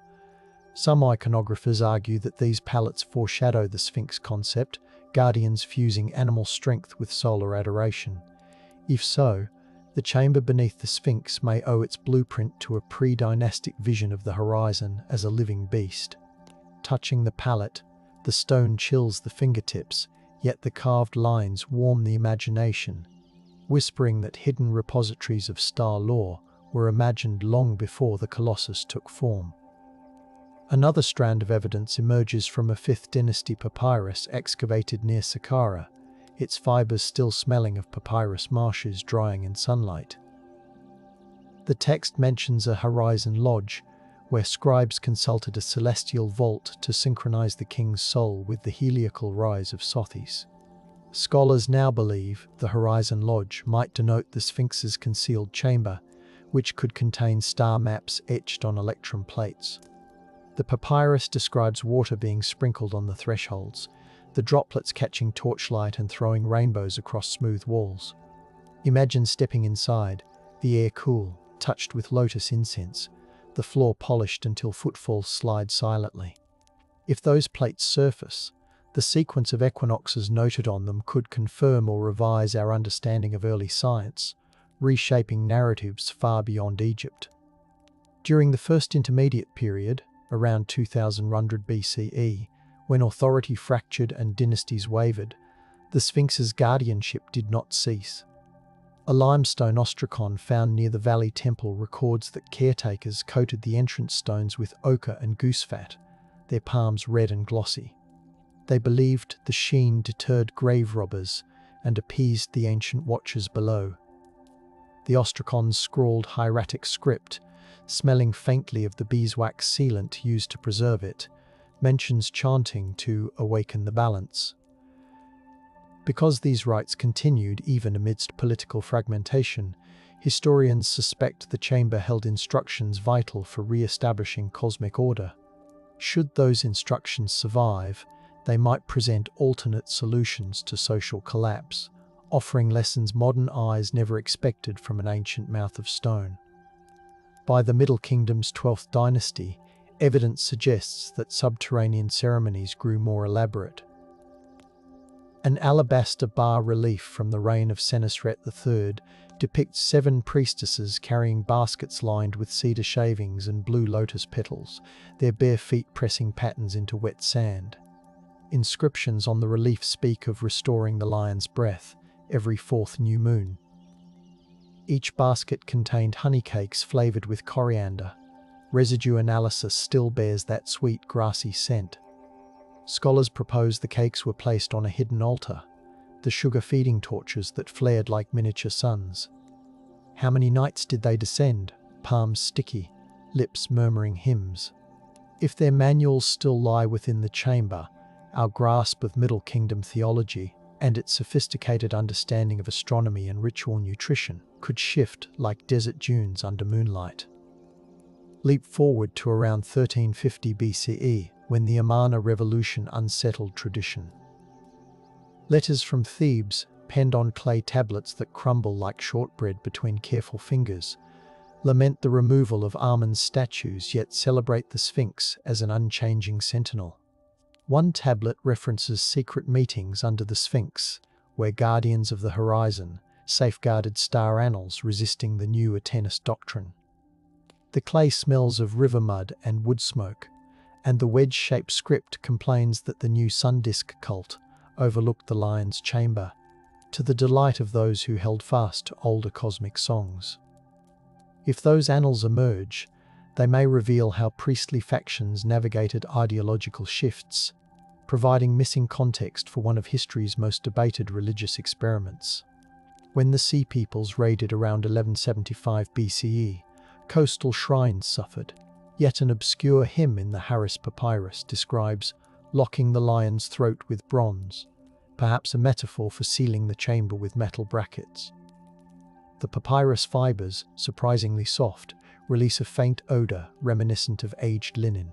Some iconographers argue that these pallets foreshadow the Sphinx concept, guardians fusing animal strength with solar adoration. If so, the chamber beneath the Sphinx may owe its blueprint to a pre-dynastic vision of the horizon as a living beast. Touching the pallet, the stone chills the fingertips, yet the carved lines warm the imagination, whispering that hidden repositories of star lore were imagined long before the Colossus took form. Another strand of evidence emerges from a 5th dynasty papyrus excavated near Saqqara, its fibers still smelling of papyrus marshes drying in sunlight. The text mentions a horizon lodge, where scribes consulted a celestial vault to synchronize the king's soul with the heliacal rise of Sothis. Scholars now believe the horizon lodge might denote the Sphinx's concealed chamber, which could contain star maps etched on electrum plates. The papyrus describes water being sprinkled on the thresholds, the droplets catching torchlight and throwing rainbows across smooth walls. Imagine stepping inside, the air cool, touched with lotus incense, the floor polished until footfalls slide silently. If those plates surface, the sequence of equinoxes noted on them could confirm or revise our understanding of early science, reshaping narratives far beyond Egypt. During the First Intermediate Period, around 2100 BCE, when authority fractured and dynasties wavered, the Sphinx's guardianship did not cease. A limestone ostracon found near the Valley Temple records that caretakers coated the entrance stones with ochre and goose fat, their palms red and glossy. They believed the sheen deterred grave robbers and appeased the ancient watchers below. The ostracons scrawled hieratic script, smelling faintly of the beeswax sealant used to preserve it, mentions chanting to awaken the balance. Because these rites continued even amidst political fragmentation, historians suspect the chamber held instructions vital for re-establishing cosmic order. Should those instructions survive, they might present alternate solutions to social collapse, offering lessons modern eyes never expected from an ancient mouth of stone. By the Middle Kingdom's 12th dynasty, evidence suggests that subterranean ceremonies grew more elaborate. An alabaster bas-relief from the reign of Senusret III depicts 7 priestesses carrying baskets lined with cedar shavings and blue lotus petals, their bare feet pressing patterns into wet sand. Inscriptions on the relief speak of restoring the lion's breath every 4th new moon. Each basket contained honey cakes flavored with coriander. Residue analysis still bears that sweet, grassy scent. Scholars propose the cakes were placed on a hidden altar, the sugar-feeding torches that flared like miniature suns. How many nights did they descend, palms sticky, lips murmuring hymns? If their manuals still lie within the chamber, our grasp of Middle Kingdom theology and its sophisticated understanding of astronomy and ritual nutrition could shift like desert dunes under moonlight. Leap forward to around 1350 BCE, when the Amarna revolution unsettled tradition. Letters from Thebes, penned on clay tablets that crumble like shortbread between careful fingers, lament the removal of Amun's statues yet celebrate the Sphinx as an unchanging sentinel. One tablet references secret meetings under the Sphinx, where guardians of the horizon safeguarded star annals resisting the new Atenist doctrine. The clay smells of river mud and wood smoke, and the wedge-shaped script complains that the new sun disk cult overlooked the lion's chamber, to the delight of those who held fast to older cosmic songs. If those annals emerge, they may reveal how priestly factions navigated ideological shifts, providing missing context for one of history's most debated religious experiments. When the Sea Peoples raided around 1175 BCE, coastal shrines suffered. Yet an obscure hymn in the Harris Papyrus describes locking the lion's throat with bronze, perhaps a metaphor for sealing the chamber with metal brackets. The papyrus fibers, surprisingly soft, release a faint odor reminiscent of aged linen.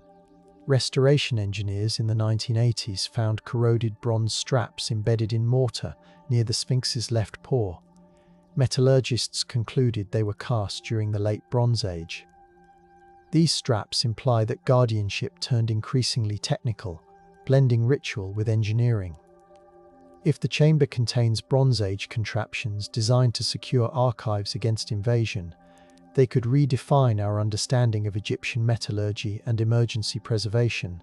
Restoration engineers in the 1980s found corroded bronze straps embedded in mortar near the Sphinx's left paw. Metallurgists concluded they were cast during the Late Bronze Age. These straps imply that guardianship turned increasingly technical, blending ritual with engineering. If the chamber contains Bronze Age contraptions designed to secure archives against invasion, they could redefine our understanding of Egyptian metallurgy and emergency preservation,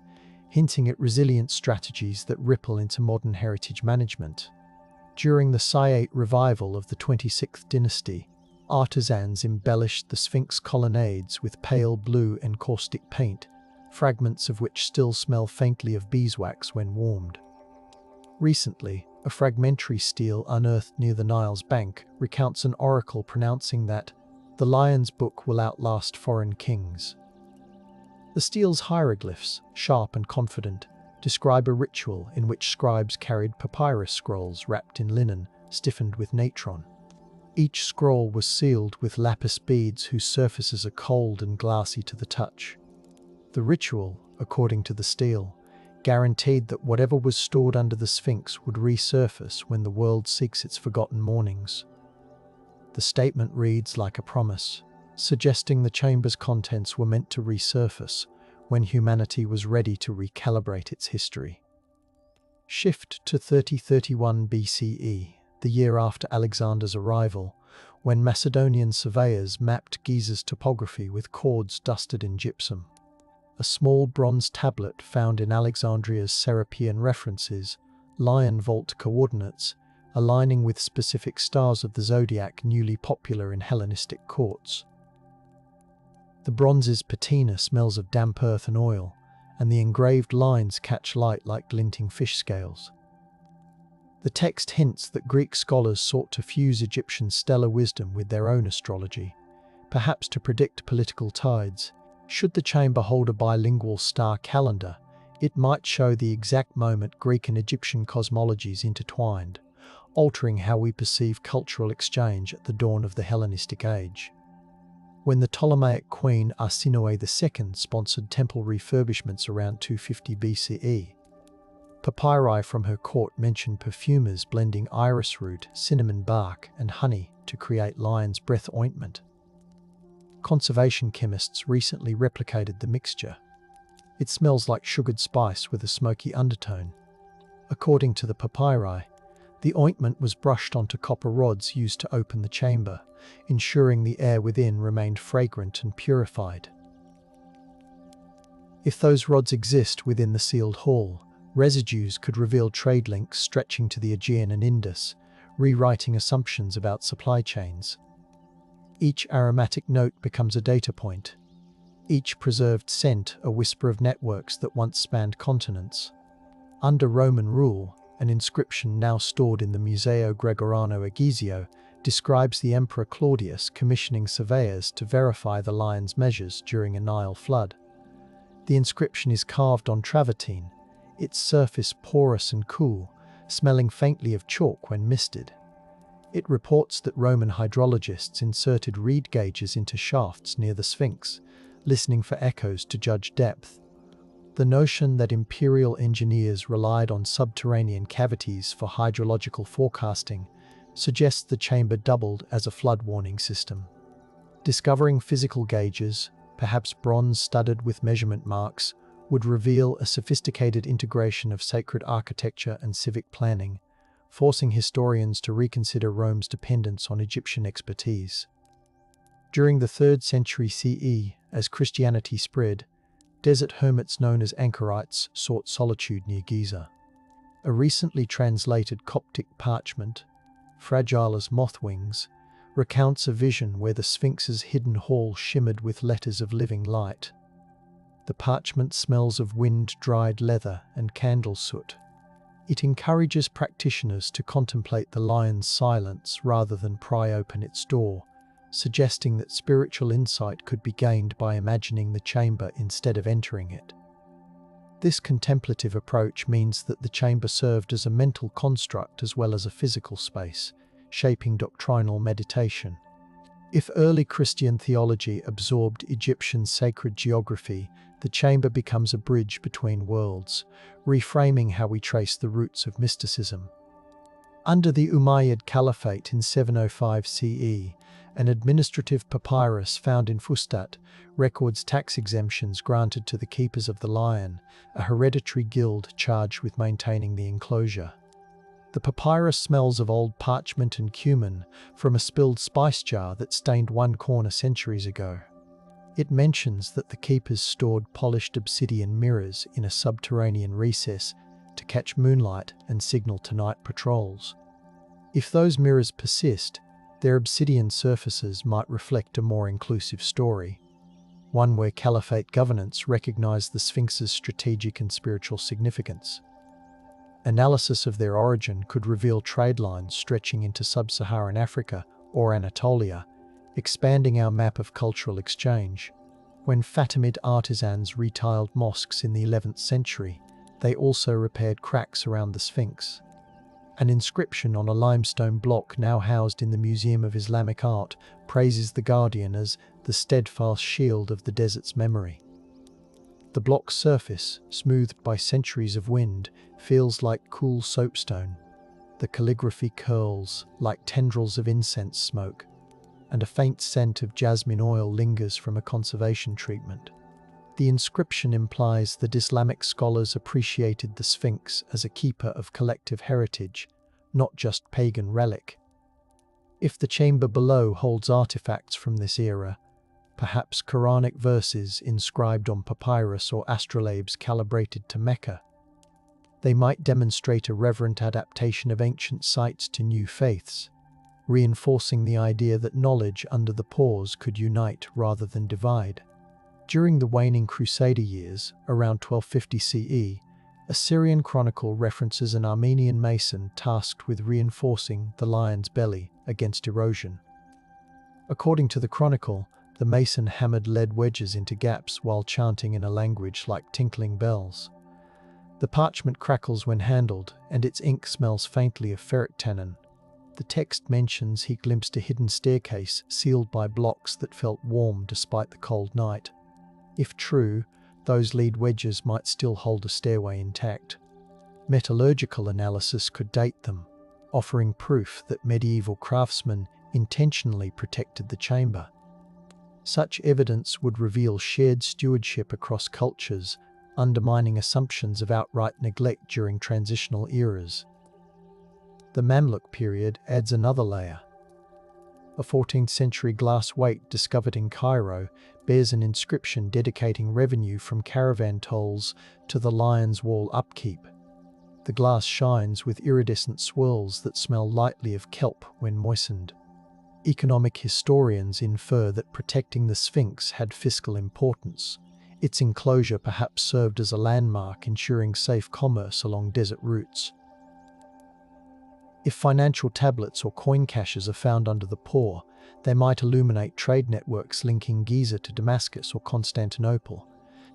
hinting at resilient strategies that ripple into modern heritage management. During the Saite revival of the 26th dynasty, artisans embellished the Sphinx colonnades with pale blue encaustic paint, fragments of which still smell faintly of beeswax when warmed. Recently, a fragmentary stele unearthed near the Nile's bank recounts an oracle pronouncing that the lion's book will outlast foreign kings. The stele's hieroglyphs, sharp and confident, describe a ritual in which scribes carried papyrus scrolls wrapped in linen, stiffened with natron. Each scroll was sealed with lapis beads whose surfaces are cold and glassy to the touch. The ritual, according to the stele, guaranteed that whatever was stored under the Sphinx would resurface when the world seeks its forgotten mornings. The statement reads like a promise, suggesting the chamber's contents were meant to resurface when humanity was ready to recalibrate its history. Shift to 3031 BCE, the year after Alexander's arrival, when Macedonian surveyors mapped Giza's topography with cords dusted in gypsum. A small bronze tablet found in Alexandria's Serapean references, lion vault coordinates, aligning with specific stars of the zodiac newly popular in Hellenistic courts. The bronze's patina smells of damp earth and oil, and the engraved lines catch light like glinting fish scales. The text hints that Greek scholars sought to fuse Egyptian stellar wisdom with their own astrology, perhaps to predict political tides. Should the chamber hold a bilingual star calendar, it might show the exact moment Greek and Egyptian cosmologies intertwined, altering how we perceive cultural exchange at the dawn of the Hellenistic age. When the Ptolemaic queen Arsinoe II sponsored temple refurbishments around 250 BCE, papyri from her court mention perfumers blending iris root, cinnamon bark, and honey to create lion's breath ointment. Conservation chemists recently replicated the mixture. It smells like sugared spice with a smoky undertone. According to the papyri, the ointment was brushed onto copper rods used to open the chamber, ensuring the air within remained fragrant and purified. If those rods exist within the sealed hall, residues could reveal trade links stretching to the Aegean and Indus, rewriting assumptions about supply chains. Each aromatic note becomes a data point. Each preserved scent a whisper of networks that once spanned continents. Under Roman rule, an inscription now stored in the Museo Gregoriano Egizio describes the Emperor Claudius commissioning surveyors to verify the lion's measures during a Nile flood. The inscription is carved on travertine, its surface porous and cool, smelling faintly of chalk when misted. It reports that Roman hydrologists inserted reed gauges into shafts near the Sphinx, listening for echoes to judge depth. The notion that imperial engineers relied on subterranean cavities for hydrological forecasting suggests the chamber doubled as a flood warning system. Discovering physical gauges, perhaps bronze studded with measurement marks, would reveal a sophisticated integration of sacred architecture and civic planning, forcing historians to reconsider Rome's dependence on Egyptian expertise. During the 3rd century CE, as Christianity spread, desert hermits known as anchorites sought solitude near Giza. A recently translated Coptic parchment, fragile as moth wings, recounts a vision where the Sphinx's hidden hall shimmered with letters of living light. The parchment smells of wind-dried leather and candle soot. It encourages practitioners to contemplate the lion's silence rather than pry open its door, suggesting that spiritual insight could be gained by imagining the chamber instead of entering it. This contemplative approach means that the chamber served as a mental construct as well as a physical space, shaping doctrinal meditation. If early Christian theology absorbed Egyptian sacred geography, the chamber becomes a bridge between worlds, reframing how we trace the roots of mysticism. Under the Umayyad Caliphate in 705 CE, an administrative papyrus found in Fustat records tax exemptions granted to the keepers of the lion, a hereditary guild charged with maintaining the enclosure. The papyrus smells of old parchment and cumin from a spilled spice jar that stained one corner centuries ago. It mentions that the keepers stored polished obsidian mirrors in a subterranean recess to catch moonlight and signal to night patrols. If those mirrors persist, their obsidian surfaces might reflect a more inclusive story, one where caliphate governance recognized the Sphinx's strategic and spiritual significance. Analysis of their origin could reveal trade lines stretching into sub-Saharan Africa or Anatolia, expanding our map of cultural exchange. When Fatimid artisans retiled mosques in the 11th century, they also repaired cracks around the Sphinx. An inscription on a limestone block now housed in the Museum of Islamic Art praises the guardian as the steadfast shield of the desert's memory. The block's surface, smoothed by centuries of wind, feels like cool soapstone. The calligraphy curls like tendrils of incense smoke, and a faint scent of jasmine oil lingers from a conservation treatment. The inscription implies that Islamic scholars appreciated the Sphinx as a keeper of collective heritage, not just pagan relic. If the chamber below holds artifacts from this era, perhaps Quranic verses inscribed on papyrus or astrolabes calibrated to Mecca, they might demonstrate a reverent adaptation of ancient sites to new faiths, reinforcing the idea that knowledge under the pores could unite rather than divide. During the waning Crusader years, around 1250 CE, a Syrian chronicle references an Armenian mason tasked with reinforcing the lion's belly against erosion. According to the chronicle, the mason hammered lead wedges into gaps while chanting in a language like tinkling bells. The parchment crackles when handled, and its ink smells faintly of ferric tannin. The text mentions he glimpsed a hidden staircase sealed by blocks that felt warm despite the cold night. If true, those lead wedges might still hold a stairway intact. Metallurgical analysis could date them, offering proof that medieval craftsmen intentionally protected the chamber. Such evidence would reveal shared stewardship across cultures, undermining assumptions of outright neglect during transitional eras. The Mamluk period adds another layer. A 14th century glass weight discovered in Cairo bears an inscription dedicating revenue from caravan tolls to the Lion's Wall upkeep. The glass shines with iridescent swirls that smell lightly of kelp when moistened. Economic historians infer that protecting the Sphinx had fiscal importance. Its enclosure perhaps served as a landmark ensuring safe commerce along desert routes. If financial tablets or coin caches are found under the pore, they might illuminate trade networks linking Giza to Damascus or Constantinople,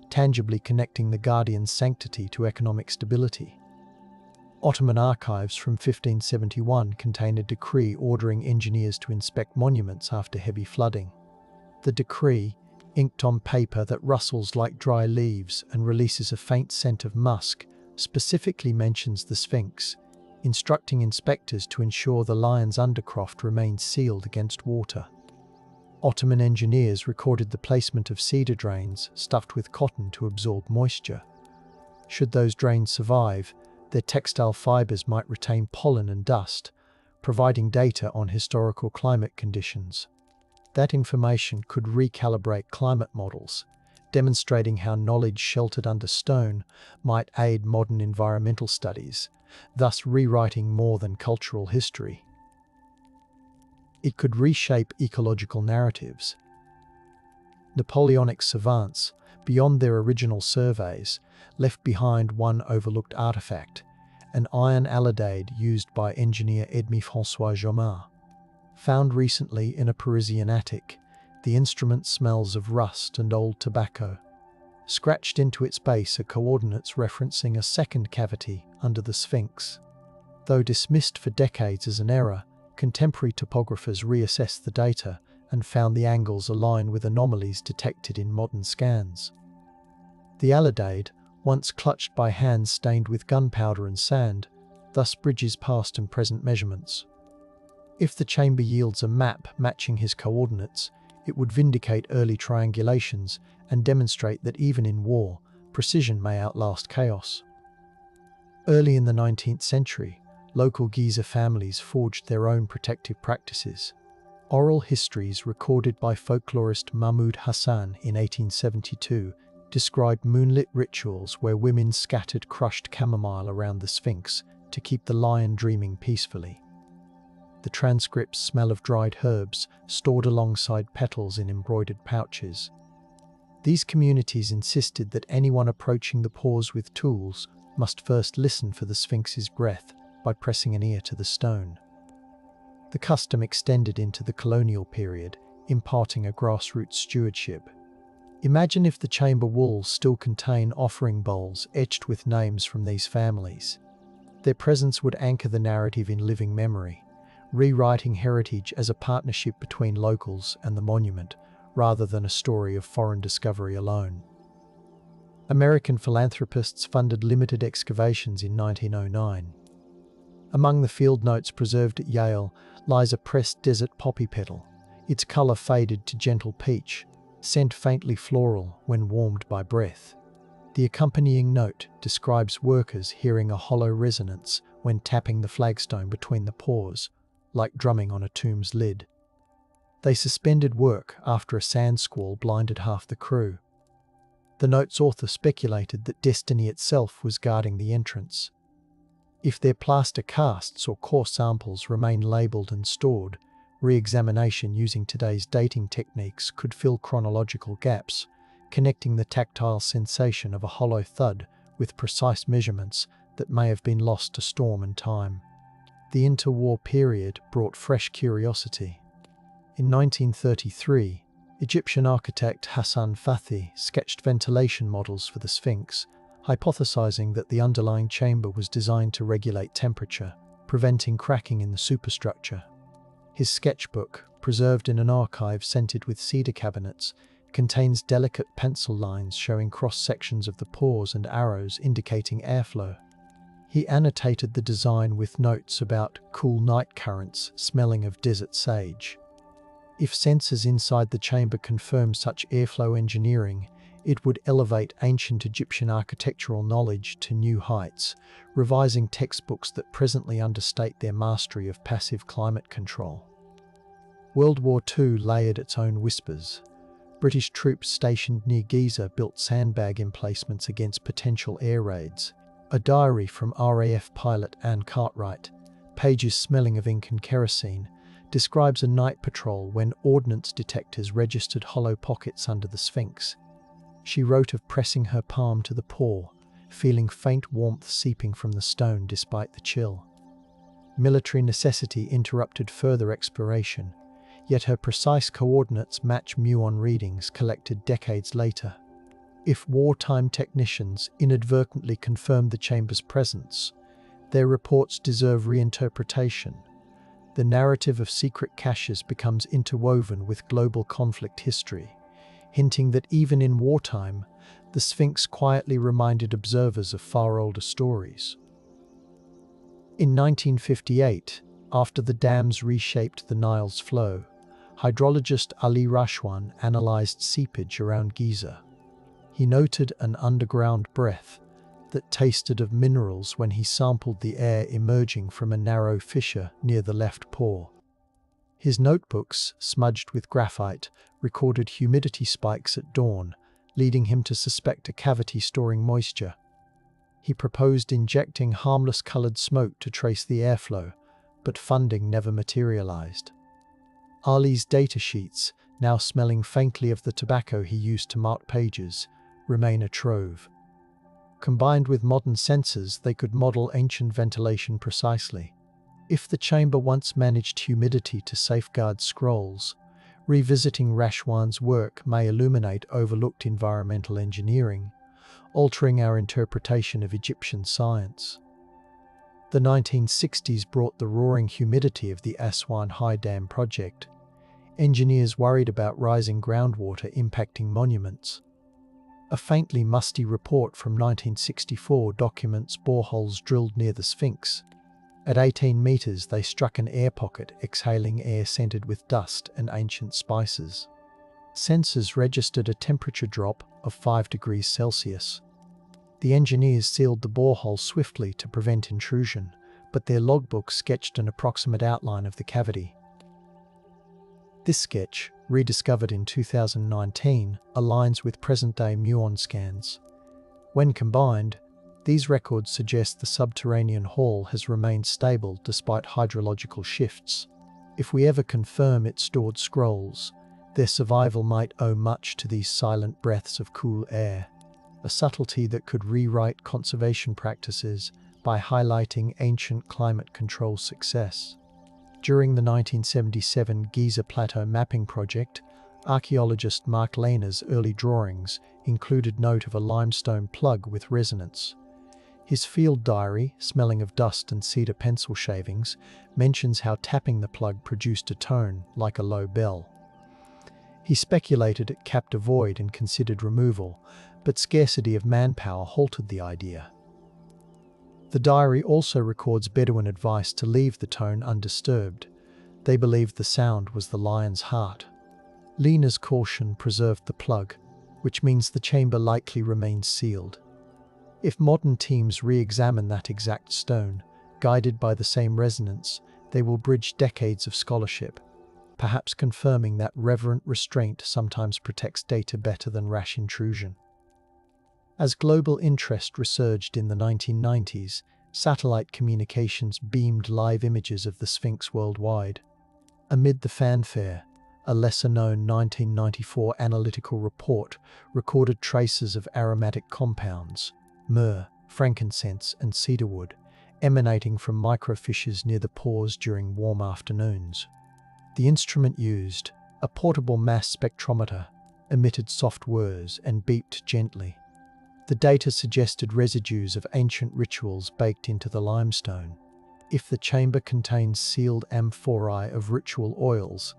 tangibly connecting the guardian's sanctity to economic stability. Ottoman archives from 1571 contain a decree ordering engineers to inspect monuments after heavy flooding. The decree, inked on paper that rustles like dry leaves and releases a faint scent of musk, specifically mentions the Sphinx, instructing inspectors to ensure the lion's undercroft remains sealed against water. Ottoman engineers recorded the placement of cedar drains stuffed with cotton to absorb moisture. Should those drains survive, their textile fibers might retain pollen and dust, providing data on historical climate conditions. That information could recalibrate climate models, demonstrating how knowledge sheltered under stone might aid modern environmental studies, thus rewriting more than cultural history. It could reshape ecological narratives. Napoleonic savants, beyond their original surveys, left behind one overlooked artifact, an iron alidade used by engineer Edme-François Jomard. Found recently in a Parisian attic, the instrument smells of rust and old tobacco. Scratched into its base are coordinates referencing a second cavity under the Sphinx. Though dismissed for decades as an error, contemporary topographers reassessed the data and found the angles align with anomalies detected in modern scans. The alidade, once clutched by hands stained with gunpowder and sand, thus bridges past and present measurements. If the chamber yields a map matching his coordinates, it would vindicate early triangulations and demonstrate that even in war, precision may outlast chaos. Early in the 19th century, local Giza families forged their own protective practices. Oral histories recorded by folklorist Mahmud Hassan in 1872 described moonlit rituals where women scattered crushed chamomile around the Sphinx to keep the lion dreaming peacefully. The transcripts smell of dried herbs stored alongside petals in embroidered pouches. These communities insisted that anyone approaching the pores with tools must first listen for the Sphinx's breath by pressing an ear to the stone. The custom extended into the colonial period, imparting a grassroots stewardship. Imagine if the chamber walls still contain offering bowls etched with names from these families. Their presence would anchor the narrative in living memory, rewriting heritage as a partnership between locals and the monument, rather than a story of foreign discovery alone. American philanthropists funded limited excavations in 1909. Among the field notes preserved at Yale lies a pressed desert poppy petal, its colour faded to gentle peach, scent faintly floral when warmed by breath. The accompanying note describes workers hearing a hollow resonance when tapping the flagstone between the pores, like drumming on a tomb's lid. They suspended work after a sand squall blinded half the crew. The note's author speculated that destiny itself was guarding the entrance. If their plaster casts or core samples remain labelled and stored, re-examination using today's dating techniques could fill chronological gaps, connecting the tactile sensation of a hollow thud with precise measurements that may have been lost to storm and time. The interwar period brought fresh curiosity. In 1933, Egyptian architect Hassan Fathi sketched ventilation models for the Sphinx, hypothesizing that the underlying chamber was designed to regulate temperature, preventing cracking in the superstructure. His sketchbook, preserved in an archive scented with cedar cabinets, contains delicate pencil lines showing cross-sections of the pores and arrows indicating airflow. He annotated the design with notes about cool night currents smelling of desert sage. If sensors inside the chamber confirm such airflow engineering, it would elevate ancient Egyptian architectural knowledge to new heights, revising textbooks that presently understate their mastery of passive climate control. World War II layered its own whispers. British troops stationed near Giza built sandbag emplacements against potential air raids. A diary from RAF pilot Anne Cartwright, pages smelling of ink and kerosene, describes a night patrol when ordnance detectors registered hollow pockets under the Sphinx. She wrote of pressing her palm to the pore, feeling faint warmth seeping from the stone despite the chill. Military necessity interrupted further exploration, yet her precise coordinates match muon readings collected decades later. If wartime technicians inadvertently confirmed the chamber's presence, their reports deserve reinterpretation. The narrative of secret caches becomes interwoven with global conflict history, hinting that even in wartime, the Sphinx quietly reminded observers of far older stories. In 1958, after the dams reshaped the Nile's flow, hydrologist Ali Rashwan analysed seepage around Giza. He noted an underground breath that tasted of minerals when he sampled the air emerging from a narrow fissure near the left pore. His notebooks, smudged with graphite, recorded humidity spikes at dawn, leading him to suspect a cavity storing moisture. He proposed injecting harmless coloured smoke to trace the airflow, but funding never materialised. Ali's datasheets, now smelling faintly of the tobacco he used to mark pages, remain a trove. Combined with modern sensors, they could model ancient ventilation precisely. If the chamber once managed humidity to safeguard scrolls, revisiting Rashwan's work may illuminate overlooked environmental engineering, altering our interpretation of Egyptian science. The 1960s brought the roaring humidity of the Aswan High Dam project. Engineers worried about rising groundwater impacting monuments. A faintly musty report from 1964 documents boreholes drilled near the Sphinx. At 18 meters, they struck an air pocket, exhaling air scented with dust and ancient spices. Sensors registered a temperature drop of 5 degrees Celsius. The engineers sealed the borehole swiftly to prevent intrusion, but their logbook sketched an approximate outline of the cavity. This sketch, rediscovered in 2019, aligns with present-day muon scans. When combined, these records suggest the subterranean hall has remained stable despite hydrological shifts. If we ever confirm it stored scrolls, their survival might owe much to these silent breaths of cool air, a subtlety that could rewrite conservation practices by highlighting ancient climate control success. During the 1977 Giza Plateau Mapping Project, archaeologist Mark Lehner's early drawings included note of a limestone plug with resonance. His field diary, smelling of dust and cedar pencil shavings, mentions how tapping the plug produced a tone like a low bell. He speculated it capped a void and considered removal, but scarcity of manpower halted the idea. The diary also records Bedouin advice to leave the tone undisturbed. They believed the sound was the lion's heart. Lehner's caution preserved the plug, which means the chamber likely remains sealed. If modern teams re-examine that exact stone, guided by the same resonance, they will bridge decades of scholarship, perhaps confirming that reverent restraint sometimes protects data better than rash intrusion. As global interest resurged in the 1990s, satellite communications beamed live images of the Sphinx worldwide. Amid the fanfare, a lesser-known 1994 analytical report recorded traces of aromatic compounds, myrrh, frankincense, and cedarwood, emanating from microfissures near the pores during warm afternoons. The instrument used, a portable mass spectrometer, emitted soft whirs and beeped gently. The data suggested residues of ancient rituals baked into the limestone. If the chamber contains sealed amphorae of ritual oils,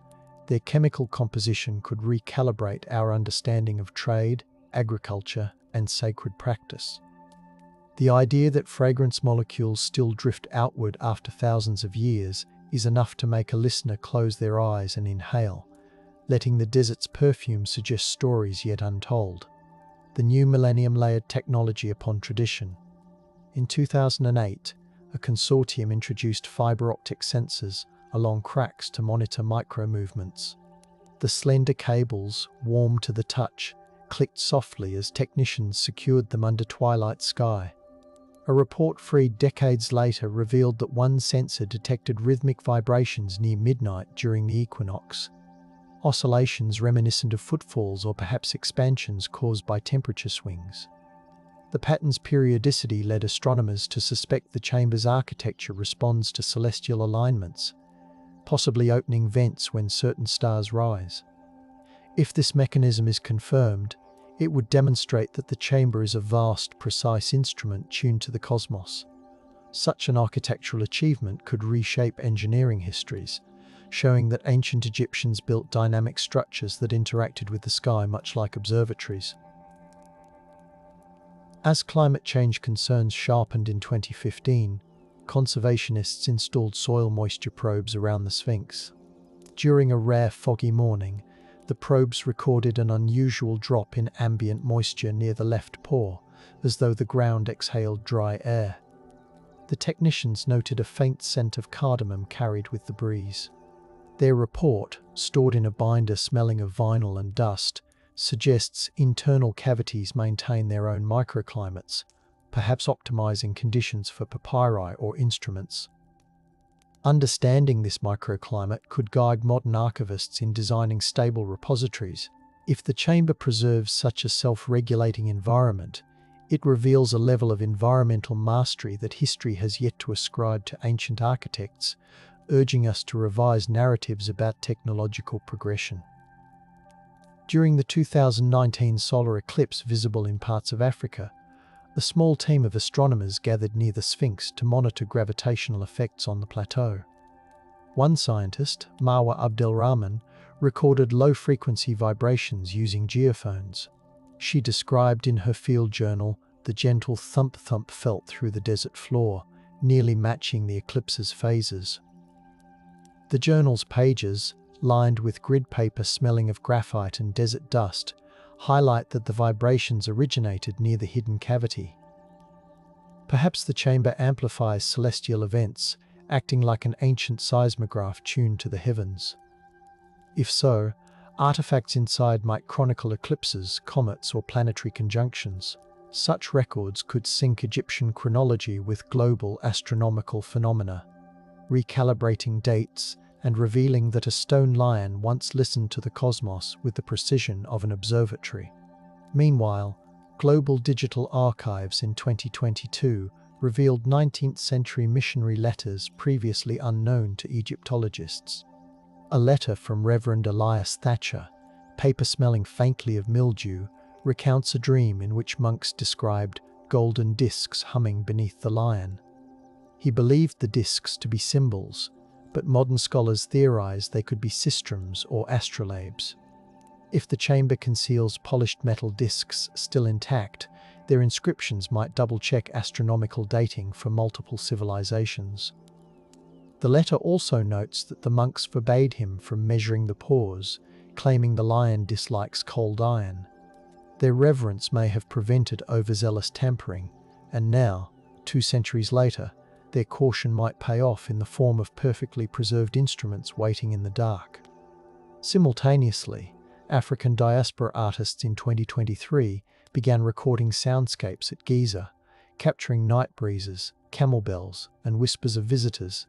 their chemical composition could recalibrate our understanding of trade, agriculture, and sacred practice. The idea that fragrance molecules still drift outward after thousands of years is enough to make a listener close their eyes and inhale, letting the desert's perfume suggest stories yet untold. The new millennium layered technology upon tradition. In 2008, a consortium introduced fiber optic sensors along cracks to monitor micro-movements. The slender cables, warm to the touch, clicked softly as technicians secured them under twilight sky. A report freed decades later revealed that one sensor detected rhythmic vibrations near midnight during the equinox, oscillations reminiscent of footfalls or perhaps expansions caused by temperature swings. The pattern's periodicity led astronomers to suspect the chamber's architecture responds to celestial alignments, possibly opening vents when certain stars rise. If this mechanism is confirmed, it would demonstrate that the chamber is a vast, precise instrument tuned to the cosmos. Such an architectural achievement could reshape engineering histories, showing that ancient Egyptians built dynamic structures that interacted with the sky much like observatories. As climate change concerns sharpened in 2015, conservationists installed soil moisture probes around the Sphinx. During a rare foggy morning, the probes recorded an unusual drop in ambient moisture near the left pore, as though the ground exhaled dry air. The technicians noted a faint scent of cardamom carried with the breeze. Their report, stored in a binder smelling of vinyl and dust, suggests internal cavities maintain their own microclimates, perhaps optimizing conditions for papyri or instruments. Understanding this microclimate could guide modern archivists in designing stable repositories. If the chamber preserves such a self-regulating environment, it reveals a level of environmental mastery that history has yet to ascribe to ancient architects, urging us to revise narratives about technological progression. During the 2019 solar eclipse visible in parts of Africa, a small team of astronomers gathered near the Sphinx to monitor gravitational effects on the plateau. One scientist, Marwa Abdelrahman, recorded low-frequency vibrations using geophones. She described in her field journal the gentle thump-thump felt through the desert floor, nearly matching the eclipse's phases. The journal's pages, lined with grid paper smelling of graphite and desert dust, highlight that the vibrations originated near the hidden cavity. Perhaps the chamber amplifies celestial events, acting like an ancient seismograph tuned to the heavens. If so, artifacts inside might chronicle eclipses, comets, or planetary conjunctions. Such records could sync Egyptian chronology with global astronomical phenomena, recalibrating dates and revealing that a stone lion once listened to the cosmos with the precision of an observatory. Meanwhile, Global Digital Archives in 2022 revealed 19th century missionary letters previously unknown to Egyptologists. A letter from Reverend Elias Thatcher, paper smelling faintly of mildew, recounts a dream in which monks described golden discs humming beneath the lion. He believed the discs to be symbols, but modern scholars theorize they could be systems or astrolabes. If the chamber conceals polished metal discs still intact, their inscriptions might double-check astronomical dating for multiple civilizations. The letter also notes that the monks forbade him from measuring the pores, claiming the lion dislikes cold iron. Their reverence may have prevented overzealous tampering, and now, 2 centuries later, their caution might pay off in the form of perfectly preserved instruments waiting in the dark. Simultaneously, African diaspora artists in 2023 began recording soundscapes at Giza, capturing night breezes, camel bells, and whispers of visitors.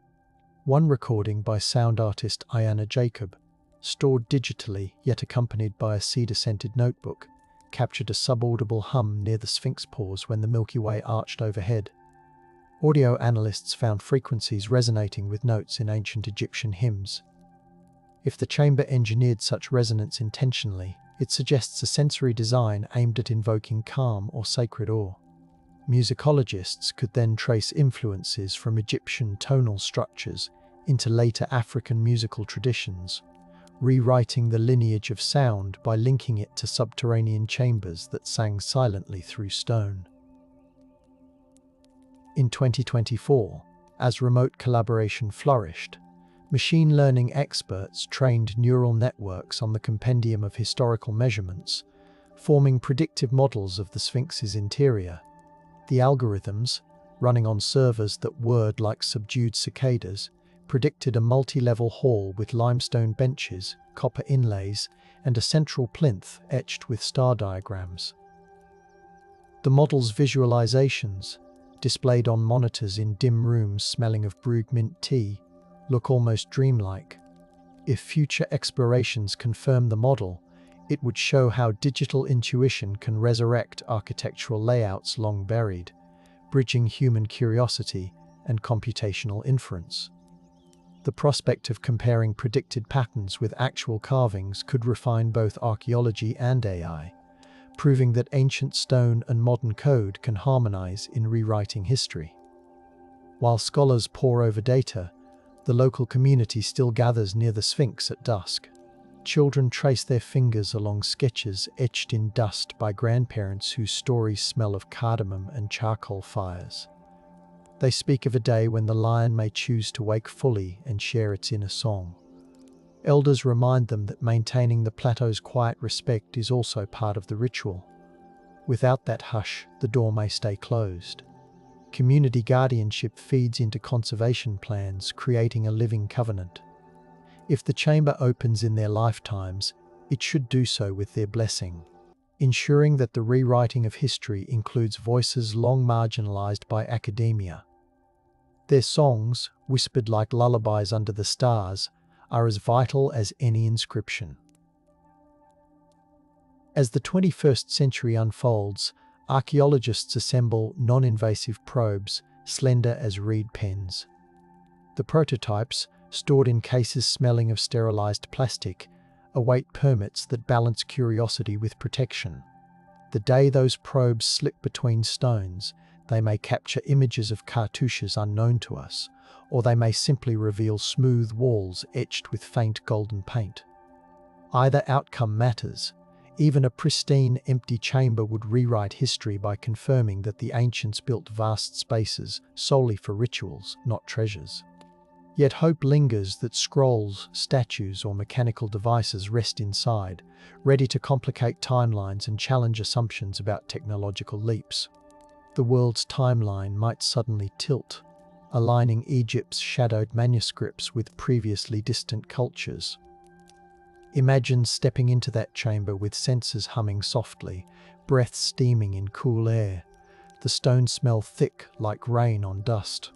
One recording by sound artist Ayana Jacob, stored digitally yet accompanied by a cedar-scented notebook, captured a subaudible hum near the Sphinx pores when the Milky Way arched overhead. Audio analysts found frequencies resonating with notes in ancient Egyptian hymns. If the chamber engineered such resonance intentionally, it suggests a sensory design aimed at invoking calm or sacred awe. Musicologists could then trace influences from Egyptian tonal structures into later African musical traditions, rewriting the lineage of sound by linking it to subterranean chambers that sang silently through stone. In 2024, as remote collaboration flourished, machine learning experts trained neural networks on the compendium of historical measurements, forming predictive models of the Sphinx's interior. The algorithms, running on servers that whirred like subdued cicadas, predicted a multi-level hall with limestone benches, copper inlays, and a central plinth etched with star diagrams. The model's visualizations, displayed on monitors in dim rooms smelling of brewed mint tea, look almost dreamlike. If future explorations confirm the model, it would show how digital intuition can resurrect architectural layouts long buried, bridging human curiosity and computational inference. The prospect of comparing predicted patterns with actual carvings could refine both archaeology and AI, proving that ancient stone and modern code can harmonize in rewriting history. While scholars pore over data, the local community still gathers near the Sphinx at dusk. Children trace their fingers along sketches etched in dust by grandparents whose stories smell of cardamom and charcoal fires. They speak of a day when the lion may choose to wake fully and share its inner song. Elders remind them that maintaining the plateau's quiet respect is also part of the ritual. Without that hush, the door may stay closed. Community guardianship feeds into conservation plans, creating a living covenant. If the chamber opens in their lifetimes, it should do so with their blessing, ensuring that the rewriting of history includes voices long marginalized by academia. Their songs, whispered like lullabies under the stars, are as vital as any inscription. As the 21st century unfolds, archaeologists assemble non-invasive probes, slender as reed pens. The prototypes, stored in cases smelling of sterilized plastic, await permits that balance curiosity with protection. The day those probes slip between stones, they may capture images of cartouches unknown to us, or they may simply reveal smooth walls etched with faint golden paint. Either outcome matters. Even a pristine, empty chamber would rewrite history by confirming that the ancients built vast spaces solely for rituals, not treasures. Yet hope lingers that scrolls, statues, or mechanical devices rest inside, ready to complicate timelines and challenge assumptions about technological leaps. The world's timeline might suddenly tilt, aligning Egypt's shadowed manuscripts with previously distant cultures. Imagine stepping into that chamber with senses humming softly, breath steaming in cool air. The stones smell thick like rain on dust.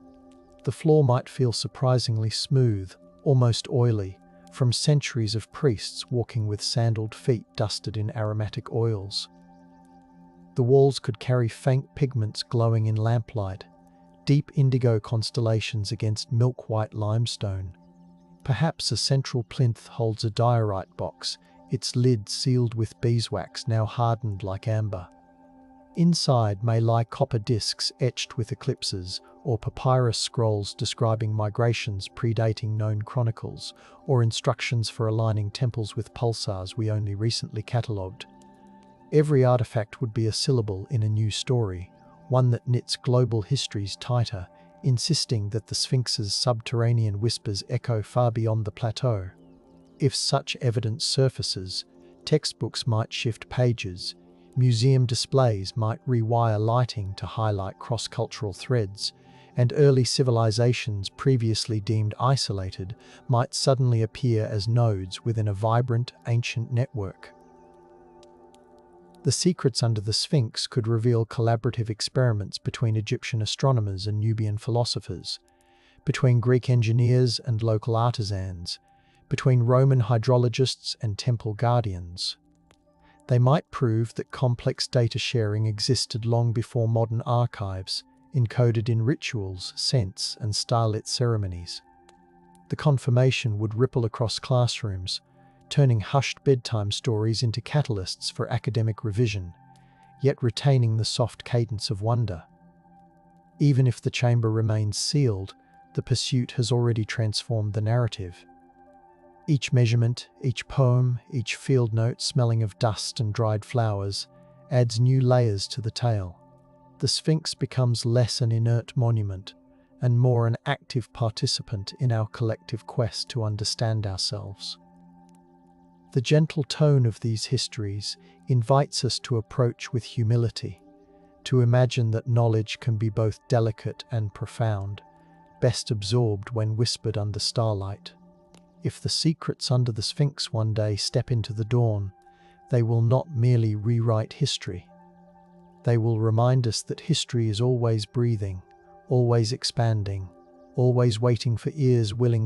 The floor might feel surprisingly smooth, almost oily, from centuries of priests walking with sandaled feet dusted in aromatic oils. The walls could carry faint pigments glowing in lamplight, deep indigo constellations against milk-white limestone. Perhaps a central plinth holds a diorite box, its lid sealed with beeswax now hardened like amber. Inside may lie copper discs etched with eclipses, or papyrus scrolls describing migrations predating known chronicles, or instructions for aligning temples with pulsars we only recently catalogued. Every artifact would be a syllable in a new story, one that knits global histories tighter, insisting that the Sphinx's subterranean whispers echo far beyond the plateau. If such evidence surfaces, textbooks might shift pages, museum displays might rewire lighting to highlight cross-cultural threads, and early civilizations previously deemed isolated might suddenly appear as nodes within a vibrant, ancient network. The secrets under the Sphinx could reveal collaborative experiments between Egyptian astronomers and Nubian philosophers, between Greek engineers and local artisans, between Roman hydrologists and temple guardians. They might prove that complex data sharing existed long before modern archives, encoded in rituals, scents, and starlit ceremonies. The confirmation would ripple across classrooms, turning hushed bedtime stories into catalysts for academic revision, yet retaining the soft cadence of wonder. Even if the chamber remains sealed, the pursuit has already transformed the narrative. Each measurement, each poem, each field note smelling of dust and dried flowers adds new layers to the tale. The Sphinx becomes less an inert monument and more an active participant in our collective quest to understand ourselves. The gentle tone of these histories invites us to approach with humility, to imagine that knowledge can be both delicate and profound, best absorbed when whispered under starlight. If the secrets under the Sphinx one day step into the dawn, they will not merely rewrite history. They will remind us that history is always breathing, always expanding, always waiting for ears willing